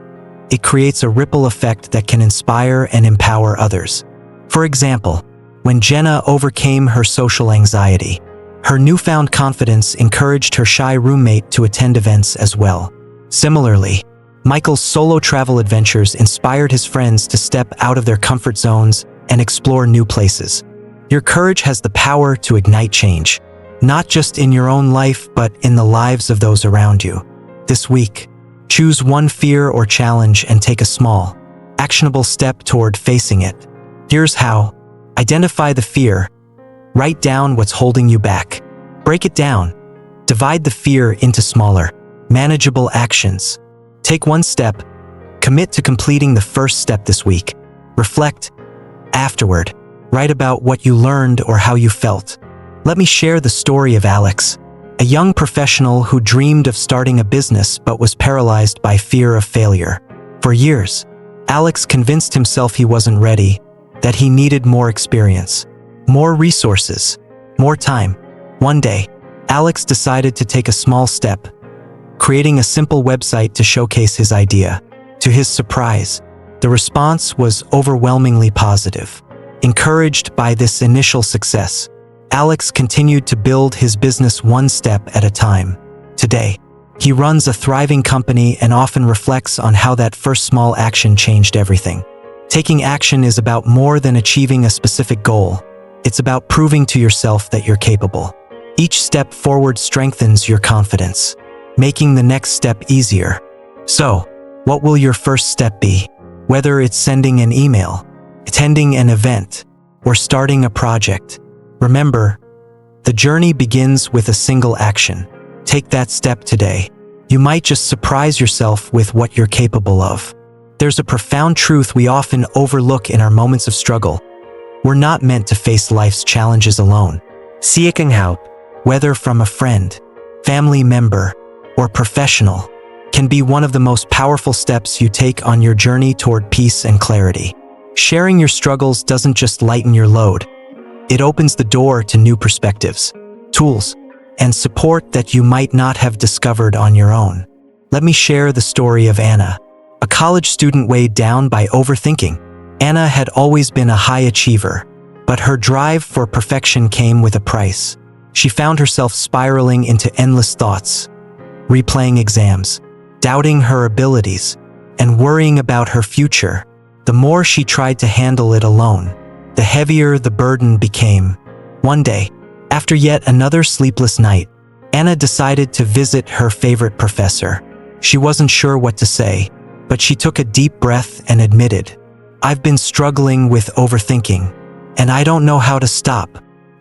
it creates a ripple effect that can inspire and empower others. For example, when Jenna overcame her social anxiety, her newfound confidence encouraged her shy roommate to attend events as well. Similarly, Michael's solo travel adventures inspired his friends to step out of their comfort zones and explore new places. Your courage has the power to ignite change, not just in your own life, but in the lives of those around you. This week, choose one fear or challenge and take a small, actionable step toward facing it. Here's how. Identify the fear. Write down what's holding you back. Break it down. Divide the fear into smaller, manageable actions. Take one step. Commit to completing the first step this week. Reflect. Afterward, write about what you learned or how you felt. Let me share the story of Alex, a young professional who dreamed of starting a business but was paralyzed by fear of failure. For years, Alex convinced himself he wasn't ready, that he needed more experience, more resources, more time. One day, Alex decided to take a small step, creating a simple website to showcase his idea. To his surprise, the response was overwhelmingly positive. Encouraged by this initial success, Alex continued to build his business one step at a time. Today, he runs a thriving company and often reflects on how that first small action changed everything. Taking action is about more than achieving a specific goal. It's about proving to yourself that you're capable. Each step forward strengthens your confidence, making the next step easier. So, what will your first step be? Whether it's sending an email, attending an event, or starting a project, remember, the journey begins with a single action. Take that step today. You might just surprise yourself with what you're capable of. There's a profound truth we often overlook in our moments of struggle. We're not meant to face life's challenges alone. Seeking help, whether from a friend, family member, or professional, can be one of the most powerful steps you take on your journey toward peace and clarity. Sharing your struggles doesn't just lighten your load. It opens the door to new perspectives, tools, and support that you might not have discovered on your own. Let me share the story of Anna, a college student weighed down by overthinking. Anna had always been a high achiever, but her drive for perfection came with a price. She found herself spiraling into endless thoughts, replaying exams, doubting her abilities, and worrying about her future. The more she tried to handle it alone, the heavier the burden became. One day, after yet another sleepless night, Anna decided to visit her favorite professor. She wasn't sure what to say, but she took a deep breath and admitted, I've been struggling with overthinking, and I don't know how to stop."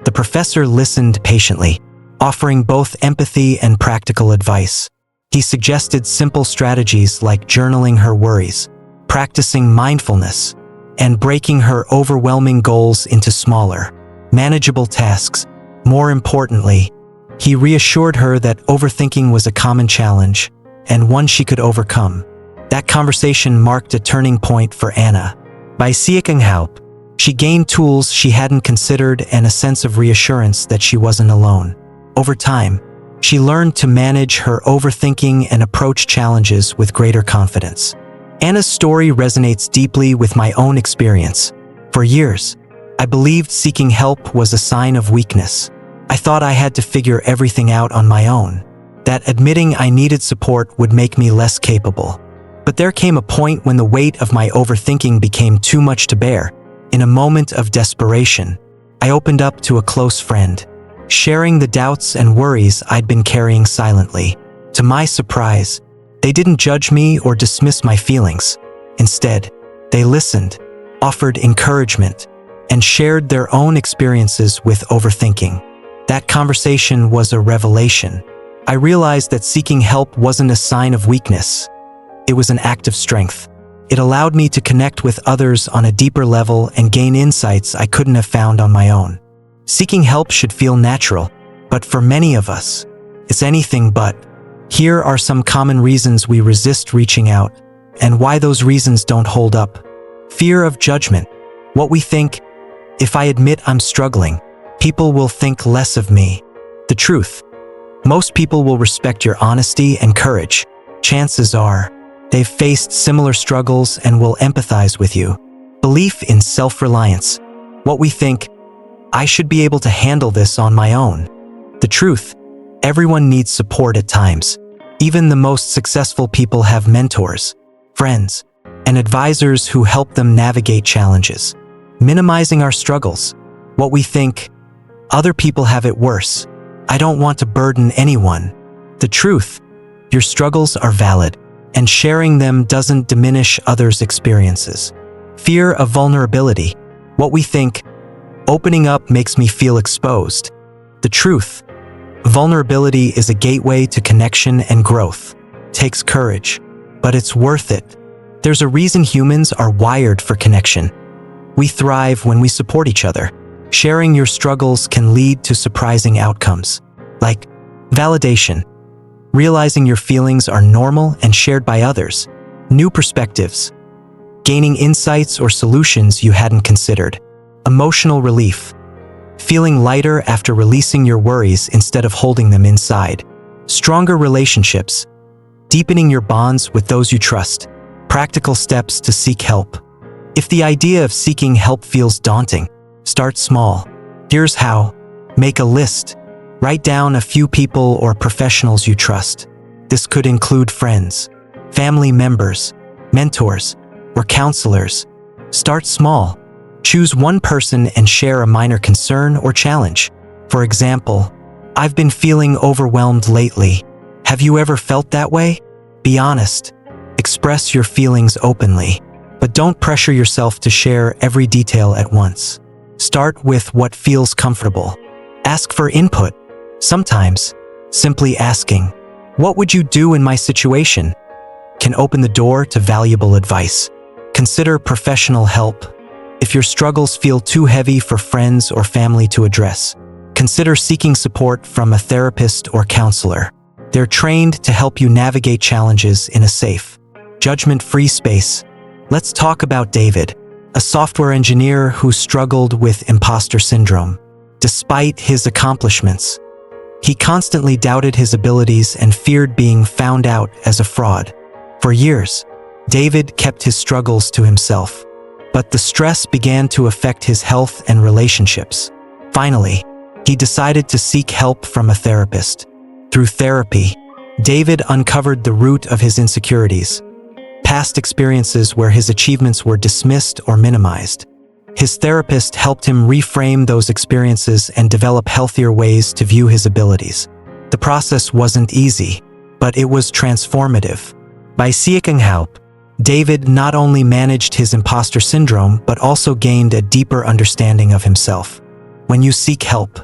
The professor listened patiently, offering both empathy and practical advice. He suggested simple strategies like journaling her worries, practicing mindfulness, and breaking her overwhelming goals into smaller, manageable tasks. More importantly, he reassured her that overthinking was a common challenge and one she could overcome. That conversation marked a turning point for Anna. By seeking help, she gained tools she hadn't considered and a sense of reassurance that she wasn't alone. Over time, she learned to manage her overthinking and approach challenges with greater confidence. Anna's story resonates deeply with my own experience. For years, I believed seeking help was a sign of weakness. I thought I had to figure everything out on my own, that admitting I needed support would make me less capable. But there came a point when the weight of my overthinking became too much to bear. In a moment of desperation, I opened up to a close friend, sharing the doubts and worries I'd been carrying silently. To my surprise, they didn't judge me or dismiss my feelings. Instead, they listened, offered encouragement, and shared their own experiences with overthinking. That conversation was a revelation. I realized that seeking help wasn't a sign of weakness. It was an act of strength. It allowed me to connect with others on a deeper level and gain insights I couldn't have found on my own. Seeking help should feel natural, but for many of us, it's anything but. Here are some common reasons we resist reaching out, and why those reasons don't hold up. Fear of judgment. What we think: if I admit I'm struggling, people will think less of me. The truth: most people will respect your honesty and courage. Chances are, they've faced similar struggles and will empathize with you. Belief in self-reliance. What we think: I should be able to handle this on my own. The truth: everyone needs support at times. Even the most successful people have mentors, friends, and advisors who help them navigate challenges. Minimizing our struggles. What we think: other people have it worse. I don't want to burden anyone. The truth: your struggles are valid, and sharing them doesn't diminish others' experiences. Fear of vulnerability. What we think: opening up makes me feel exposed. The truth: vulnerability is a gateway to connection and growth. Takes courage, but it's worth it. There's a reason humans are wired for connection. We thrive when we support each other. Sharing your struggles can lead to surprising outcomes, like validation, realizing your feelings are normal and shared by others, new perspectives, gaining insights or solutions you hadn't considered, emotional relief, feeling lighter after releasing your worries instead of holding them inside, stronger relationships, deepening your bonds with those you trust, practical steps to seek help. If the idea of seeking help feels daunting, start small. Here's how. Make a list. Write down a few people or professionals you trust. This could include friends, family members, mentors, or counselors. Start small. Choose one person and share a minor concern or challenge. For example, "I've been feeling overwhelmed lately. Have you ever felt that way?" Be honest. Express your feelings openly, but don't pressure yourself to share every detail at once. Start with what feels comfortable. Ask for input. Sometimes, simply asking, "What would you do in my situation?" can open the door to valuable advice. Consider professional help. If your struggles feel too heavy for friends or family to address, consider seeking support from a therapist or counselor. They're trained to help you navigate challenges in a safe, judgment-free space. Let's talk about David, a software engineer who struggled with imposter syndrome. Despite his accomplishments, he constantly doubted his abilities and feared being found out as a fraud. For years, David kept his struggles to himself, but the stress began to affect his health and relationships. Finally, he decided to seek help from a therapist. Through therapy, David uncovered the root of his insecurities, past experiences where his achievements were dismissed or minimized. His therapist helped him reframe those experiences and develop healthier ways to view his abilities. The process wasn't easy, but it was transformative. By seeking help, David not only managed his imposter syndrome, but also gained a deeper understanding of himself. When you seek help,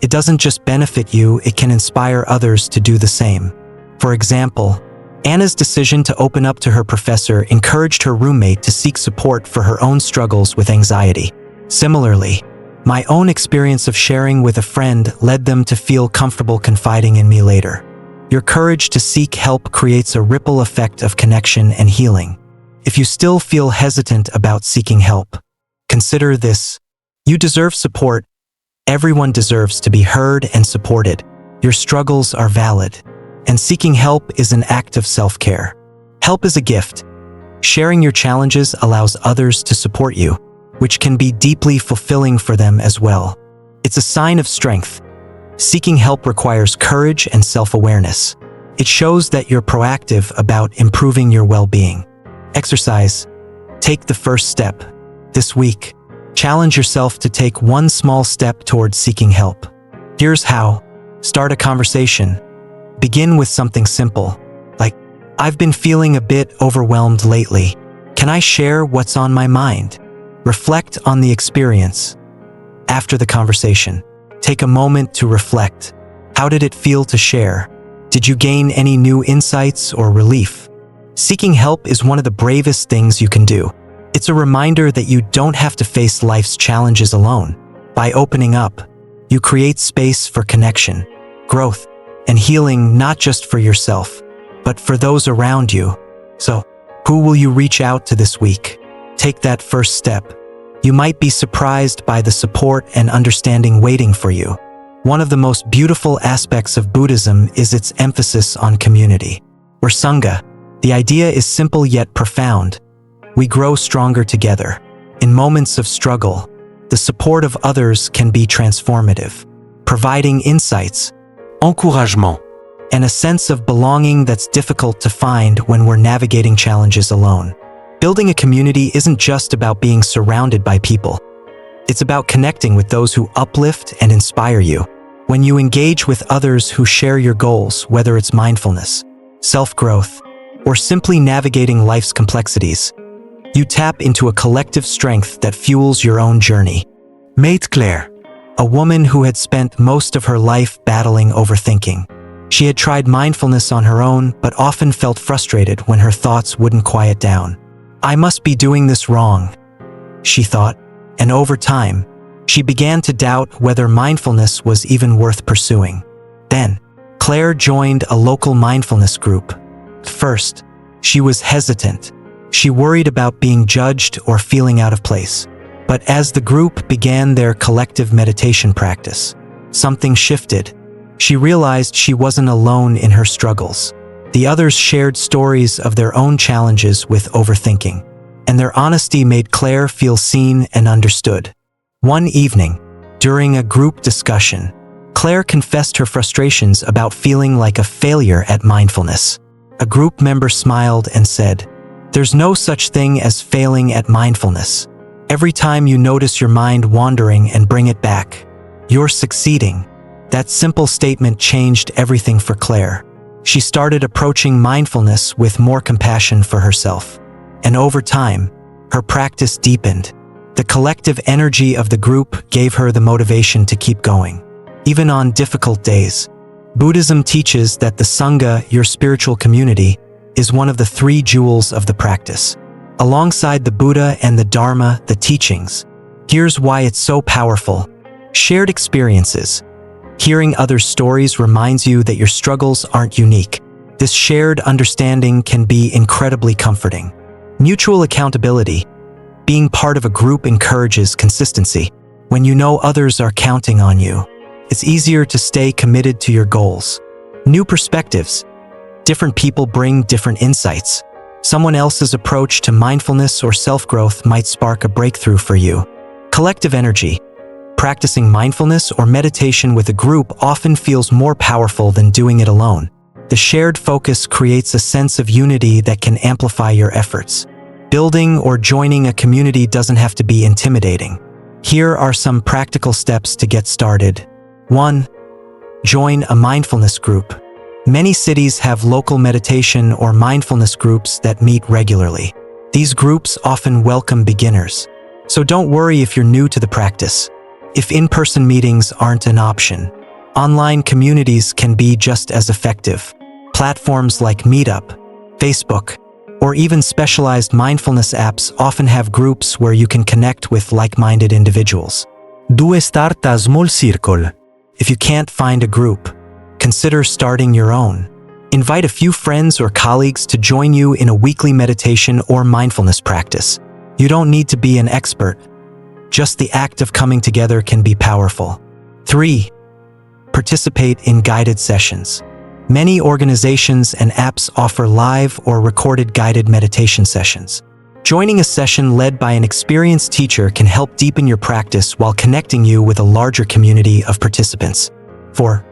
it doesn't just benefit you, it can inspire others to do the same. For example, Anna's decision to open up to her professor encouraged her roommate to seek support for her own struggles with anxiety. Similarly, my own experience of sharing with a friend led them to feel comfortable confiding in me later. Your courage to seek help creates a ripple effect of connection and healing. If you still feel hesitant about seeking help, consider this. You deserve support. Everyone deserves to be heard and supported. Your struggles are valid, and seeking help is an act of self-care. Help is a gift. Sharing your challenges allows others to support you, which can be deeply fulfilling for them as well. It's a sign of strength. Seeking help requires courage and self-awareness. It shows that you're proactive about improving your well-being. Exercise. Take the first step. This week, challenge yourself to take one small step towards seeking help. Here's how. Start a conversation. Begin with something simple, like, "I've been feeling a bit overwhelmed lately. Can I share what's on my mind?" Reflect on the experience. After the conversation, take a moment to reflect. How did it feel to share? Did you gain any new insights or relief? Seeking help is one of the bravest things you can do. It's a reminder that you don't have to face life's challenges alone. By opening up, you create space for connection, growth, and healing, not just for yourself, but for those around you. So, who will you reach out to this week? Take that first step. You might be surprised by the support and understanding waiting for you. One of the most beautiful aspects of Buddhism is its emphasis on community. Or Sangha. The idea is simple yet profound. We grow stronger together. In moments of struggle, the support of others can be transformative, providing insights, encouragement, and a sense of belonging that's difficult to find when we're navigating challenges alone. Building a community isn't just about being surrounded by people. It's about connecting with those who uplift and inspire you. When you engage with others who share your goals, whether it's mindfulness, self-growth, or simply navigating life's complexities, you tap into a collective strength that fuels your own journey. Meet Claire, a woman who had spent most of her life battling overthinking. She had tried mindfulness on her own, but often felt frustrated when her thoughts wouldn't quiet down. "I must be doing this wrong," she thought, and over time, she began to doubt whether mindfulness was even worth pursuing. Then, Claire joined a local mindfulness group. At first, she was hesitant. She worried about being judged or feeling out of place. But as the group began their collective meditation practice, something shifted. She realized she wasn't alone in her struggles. The others shared stories of their own challenges with overthinking, and their honesty made Claire feel seen and understood. One evening, during a group discussion, Claire confessed her frustrations about feeling like a failure at mindfulness. A group member smiled and said, "There's no such thing as failing at mindfulness. Every time you notice your mind wandering and bring it back, you're succeeding." That simple statement changed everything for Claire. She started approaching mindfulness with more compassion for herself. And over time, her practice deepened. The collective energy of the group gave her the motivation to keep going. Even on difficult days, Buddhism teaches that the Sangha, your spiritual community, is one of the three jewels of the practice. Alongside the Buddha and the Dharma, the teachings. Here's why it's so powerful. Shared experiences. Hearing others' stories reminds you that your struggles aren't unique. This shared understanding can be incredibly comforting. Mutual accountability. Being part of a group encourages consistency. When you know others are counting on you, it's easier to stay committed to your goals. New perspectives. Different people bring different insights. Someone else's approach to mindfulness or self-growth might spark a breakthrough for you. Collective energy. Practicing mindfulness or meditation with a group often feels more powerful than doing it alone. The shared focus creates a sense of unity that can amplify your efforts. Building or joining a community doesn't have to be intimidating. Here are some practical steps to get started. 1. Join a mindfulness group. Many cities have local meditation or mindfulness groups that meet regularly. These groups often welcome beginners. So don't worry if you're new to the practice. If in-person meetings aren't an option, online communities can be just as effective. Platforms like Meetup, Facebook, or even specialized mindfulness apps often have groups where you can connect with like-minded individuals. Due starta small circle. If you can't find a group, consider starting your own. Invite a few friends or colleagues to join you in a weekly meditation or mindfulness practice. You don't need to be an expert. Just the act of coming together can be powerful. 3. Participate in guided sessions. Many organizations and apps offer live or recorded guided meditation sessions. Joining a session led by an experienced teacher can help deepen your practice while connecting you with a larger community of participants. 4.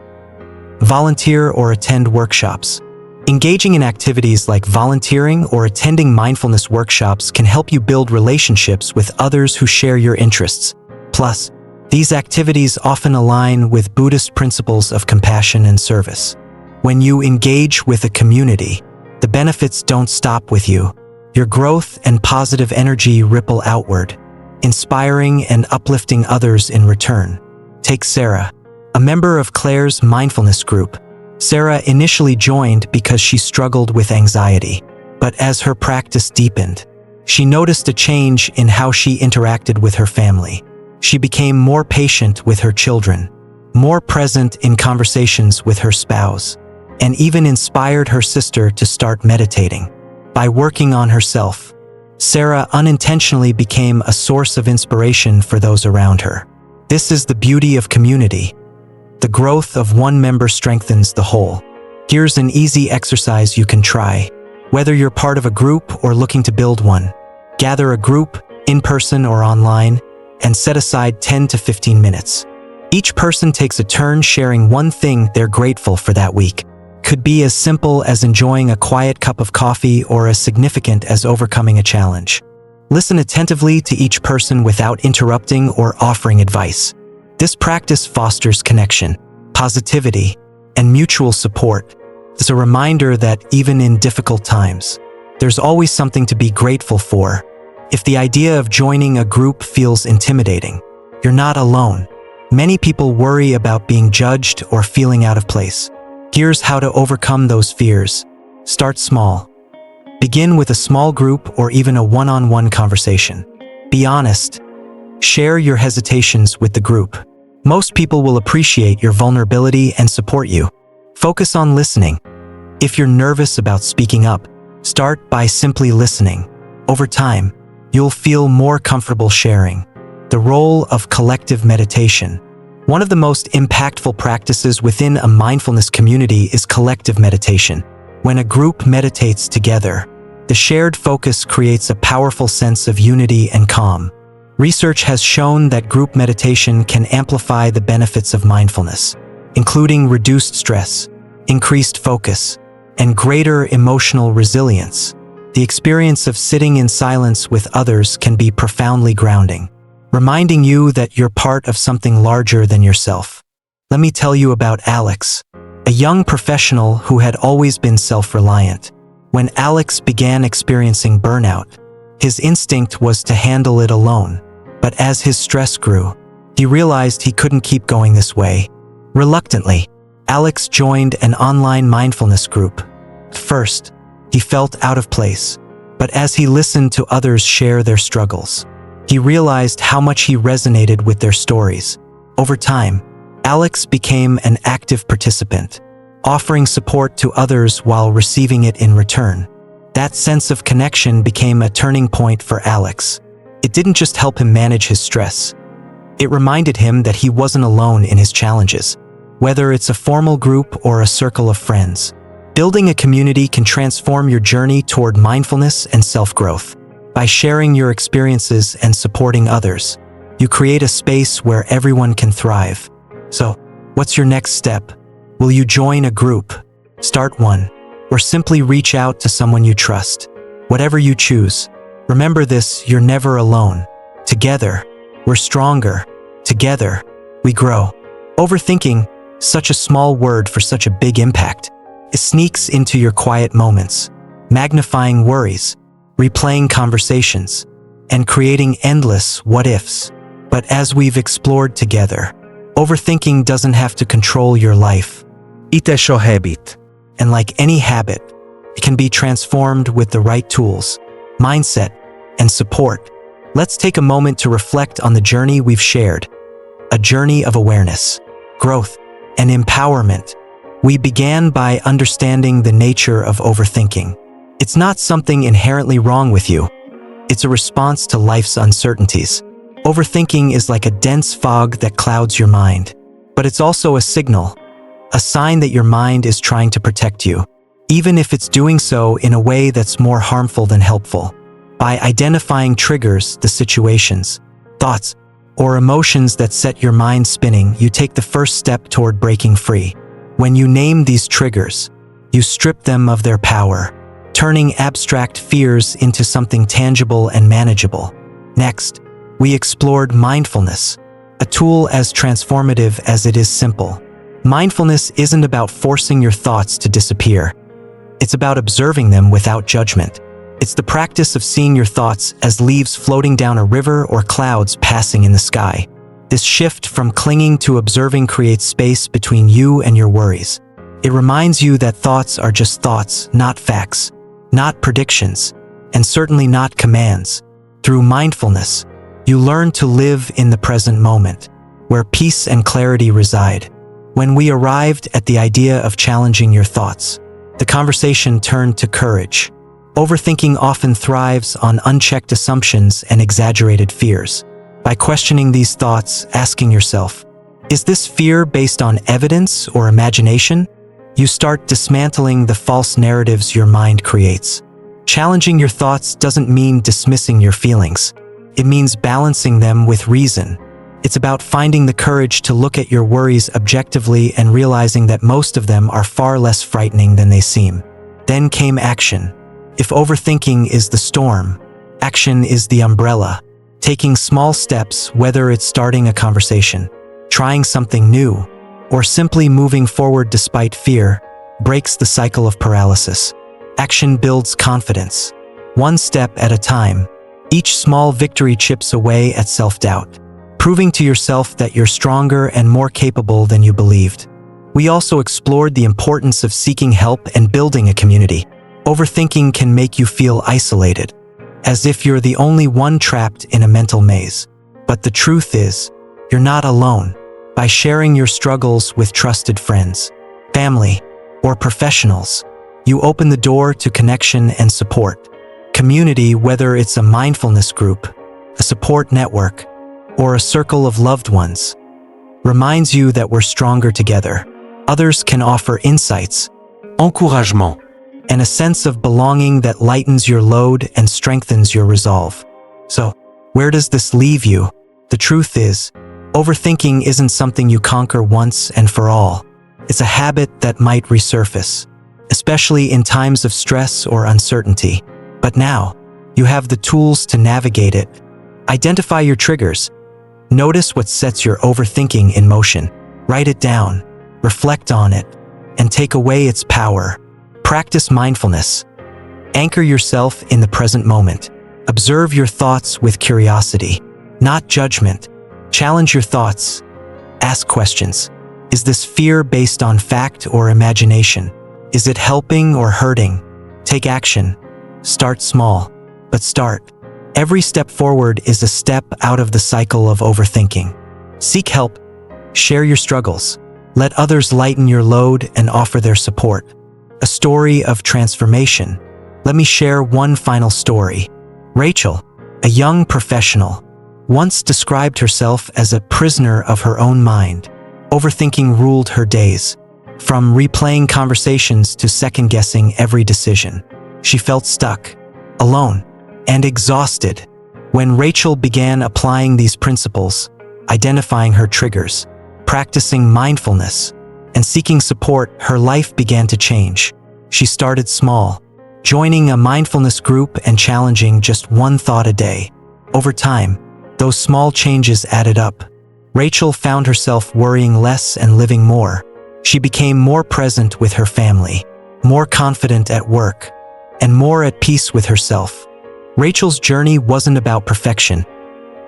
Volunteer or attend workshops. Engaging in activities like volunteering or attending mindfulness workshops can help you build relationships with others who share your interests. Plus, these activities often align with Buddhist principles of compassion and service. When you engage with a community, the benefits don't stop with you. Your growth and positive energy ripple outward, inspiring and uplifting others in return. Take Sarah, a member of Claire's mindfulness group. Sarah initially joined because she struggled with anxiety, but as her practice deepened, she noticed a change in how she interacted with her family. She became more patient with her children, more present in conversations with her spouse, and even inspired her sister to start meditating. By working on herself, Sarah unintentionally became a source of inspiration for those around her. This is the beauty of community. The growth of one member strengthens the whole. Here's an easy exercise you can try. Whether you're part of a group or looking to build one, gather a group, in person or online, and set aside 10 to 15 minutes. Each person takes a turn sharing one thing they're grateful for that week. Could be as simple as enjoying a quiet cup of coffee or as significant as overcoming a challenge. Listen attentively to each person without interrupting or offering advice. This practice fosters connection, positivity, and mutual support. It's a reminder that even in difficult times, there's always something to be grateful for. If the idea of joining a group feels intimidating, you're not alone. Many people worry about being judged or feeling out of place. Here's how to overcome those fears. Start small. Begin with a small group or even a one-on-one conversation. Be honest. Share your hesitations with the group. Most people will appreciate your vulnerability and support you. Focus on listening. If you're nervous about speaking up, start by simply listening. Over time, you'll feel more comfortable sharing. The role of collective meditation. One of the most impactful practices within a mindfulness community is collective meditation. When a group meditates together, the shared focus creates a powerful sense of unity and calm. Research has shown that group meditation can amplify the benefits of mindfulness, including reduced stress, increased focus, and greater emotional resilience. The experience of sitting in silence with others can be profoundly grounding, reminding you that you're part of something larger than yourself. Let me tell you about Alex, a young professional who had always been self-reliant. When Alex began experiencing burnout, his instinct was to handle it alone. But as his stress grew, he realized he couldn't keep going this way. Reluctantly, Alex joined an online mindfulness group. At first, he felt out of place, but as he listened to others share their struggles, he realized how much he resonated with their stories. Over time, Alex became an active participant, offering support to others while receiving it in return. That sense of connection became a turning point for Alex. It didn't just help him manage his stress. It reminded him that he wasn't alone in his challenges. Whether it's a formal group or a circle of friends, building a community can transform your journey toward mindfulness and self-growth. By sharing your experiences and supporting others, you create a space where everyone can thrive. So, what's your next step? Will you join a group, start one, or simply reach out to someone you trust? Whatever you choose, remember this: you're never alone. Together, we're stronger. Together, we grow. Overthinking, such a small word for such a big impact. It sneaks into your quiet moments, magnifying worries, replaying conversations, and creating endless what-ifs. But as we've explored together, overthinking doesn't have to control your life. Ite sho habit. And like any habit, it can be transformed with the right tools, mindset, and support. Let's take a moment to reflect on the journey we've shared, a journey of awareness, growth, and empowerment. We began by understanding the nature of overthinking. It's not something inherently wrong with you. It's a response to life's uncertainties. Overthinking is like a dense fog that clouds your mind, but it's also a signal, a sign that your mind is trying to protect you, even if it's doing so in a way that's more harmful than helpful. By identifying triggers, the situations, thoughts, or emotions that set your mind spinning, you take the first step toward breaking free. When you name these triggers, you strip them of their power, turning abstract fears into something tangible and manageable. Next, we explored mindfulness, a tool as transformative as it is simple. Mindfulness isn't about forcing your thoughts to disappear. It's about observing them without judgment. It's the practice of seeing your thoughts as leaves floating down a river or clouds passing in the sky. This shift from clinging to observing creates space between you and your worries. It reminds you that thoughts are just thoughts, not facts, not predictions, and certainly not commands. Through mindfulness, you learn to live in the present moment, where peace and clarity reside. When we arrived at the idea of challenging your thoughts, the conversation turned to courage. Overthinking often thrives on unchecked assumptions and exaggerated fears. By questioning these thoughts, asking yourself, is this fear based on evidence or imagination? You start dismantling the false narratives your mind creates. Challenging your thoughts doesn't mean dismissing your feelings. It means balancing them with reason. It's about finding the courage to look at your worries objectively and realizing that most of them are far less frightening than they seem. Then came action. If overthinking is the storm, action is the umbrella. Taking small steps, whether it's starting a conversation, trying something new, or simply moving forward despite fear, breaks the cycle of paralysis. Action builds confidence. One step at a time, each small victory chips away at self-doubt, proving to yourself that you're stronger and more capable than you believed. We also explored the importance of seeking help and building a community. Overthinking can make you feel isolated, as if you're the only one trapped in a mental maze. But the truth is, you're not alone. By sharing your struggles with trusted friends, family, or professionals, you open the door to connection and support. Community, whether it's a mindfulness group, a support network, or a circle of loved ones, reminds you that we're stronger together. Others can offer insights, Encouragement. and a sense of belonging that lightens your load and strengthens your resolve. So, where does this leave you? The truth is, overthinking isn't something you conquer once and for all. It's a habit that might resurface, especially in times of stress or uncertainty. But now, you have the tools to navigate it. Identify your triggers. Notice what sets your overthinking in motion. Write it down, reflect on it, and take away its power. Practice mindfulness. Anchor yourself in the present moment. Observe your thoughts with curiosity, not judgment. Challenge your thoughts. Ask questions. Is this fear based on fact or imagination? Is it helping or hurting? Take action. Start small, but start. Every step forward is a step out of the cycle of overthinking. Seek help. Share your struggles. Let others lighten your load and offer their support. A story of transformation. Let me share one final story. Rachel, a young professional, once described herself as a prisoner of her own mind. Overthinking ruled her days. From replaying conversations to second-guessing every decision, she felt stuck, alone, and exhausted. When Rachel began applying these principles, identifying her triggers, practicing mindfulness, and seeking support, her life began to change. She started small, joining a mindfulness group and challenging just one thought a day. Over time, those small changes added up. Rachel found herself worrying less and living more. She became more present with her family, more confident at work, and more at peace with herself. Rachel's journey wasn't about perfection.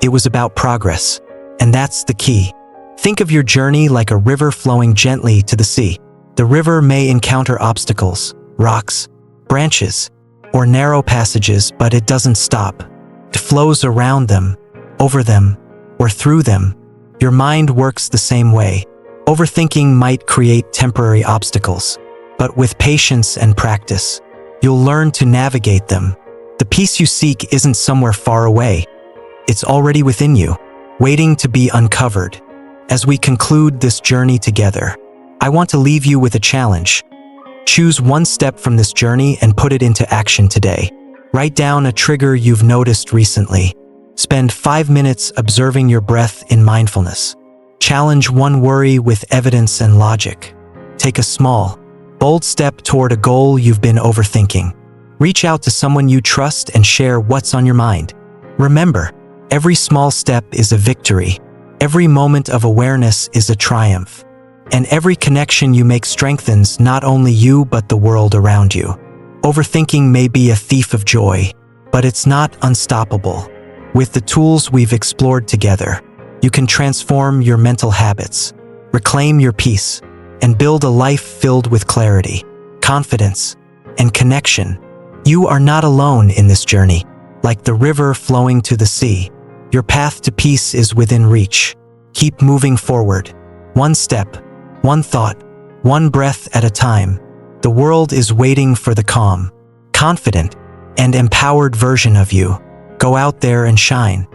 It was about progress, and that's the key. Think of your journey like a river flowing gently to the sea. The river may encounter obstacles, rocks, branches, or narrow passages, but it doesn't stop. It flows around them, over them, or through them. Your mind works the same way. Overthinking might create temporary obstacles, but with patience and practice, you'll learn to navigate them. The peace you seek isn't somewhere far away. It's already within you, waiting to be uncovered. As we conclude this journey together, I want to leave you with a challenge. Choose one step from this journey and put it into action today. Write down a trigger you've noticed recently. Spend 5 minutes observing your breath in mindfulness. Challenge one worry with evidence and logic. Take a small, bold step toward a goal you've been overthinking. Reach out to someone you trust and share what's on your mind. Remember, every small step is a victory. Every moment of awareness is a triumph. And every connection you make strengthens not only you but the world around you. Overthinking may be a thief of joy, but it's not unstoppable. With the tools we've explored together, you can transform your mental habits, reclaim your peace, and build a life filled with clarity, confidence, and connection. You are not alone in this journey. Like the river flowing to the sea, your path to peace is within reach. Keep moving forward, one step, one thought, one breath at a time. The world is waiting for the calm, confident, and empowered version of you. Go out there and shine.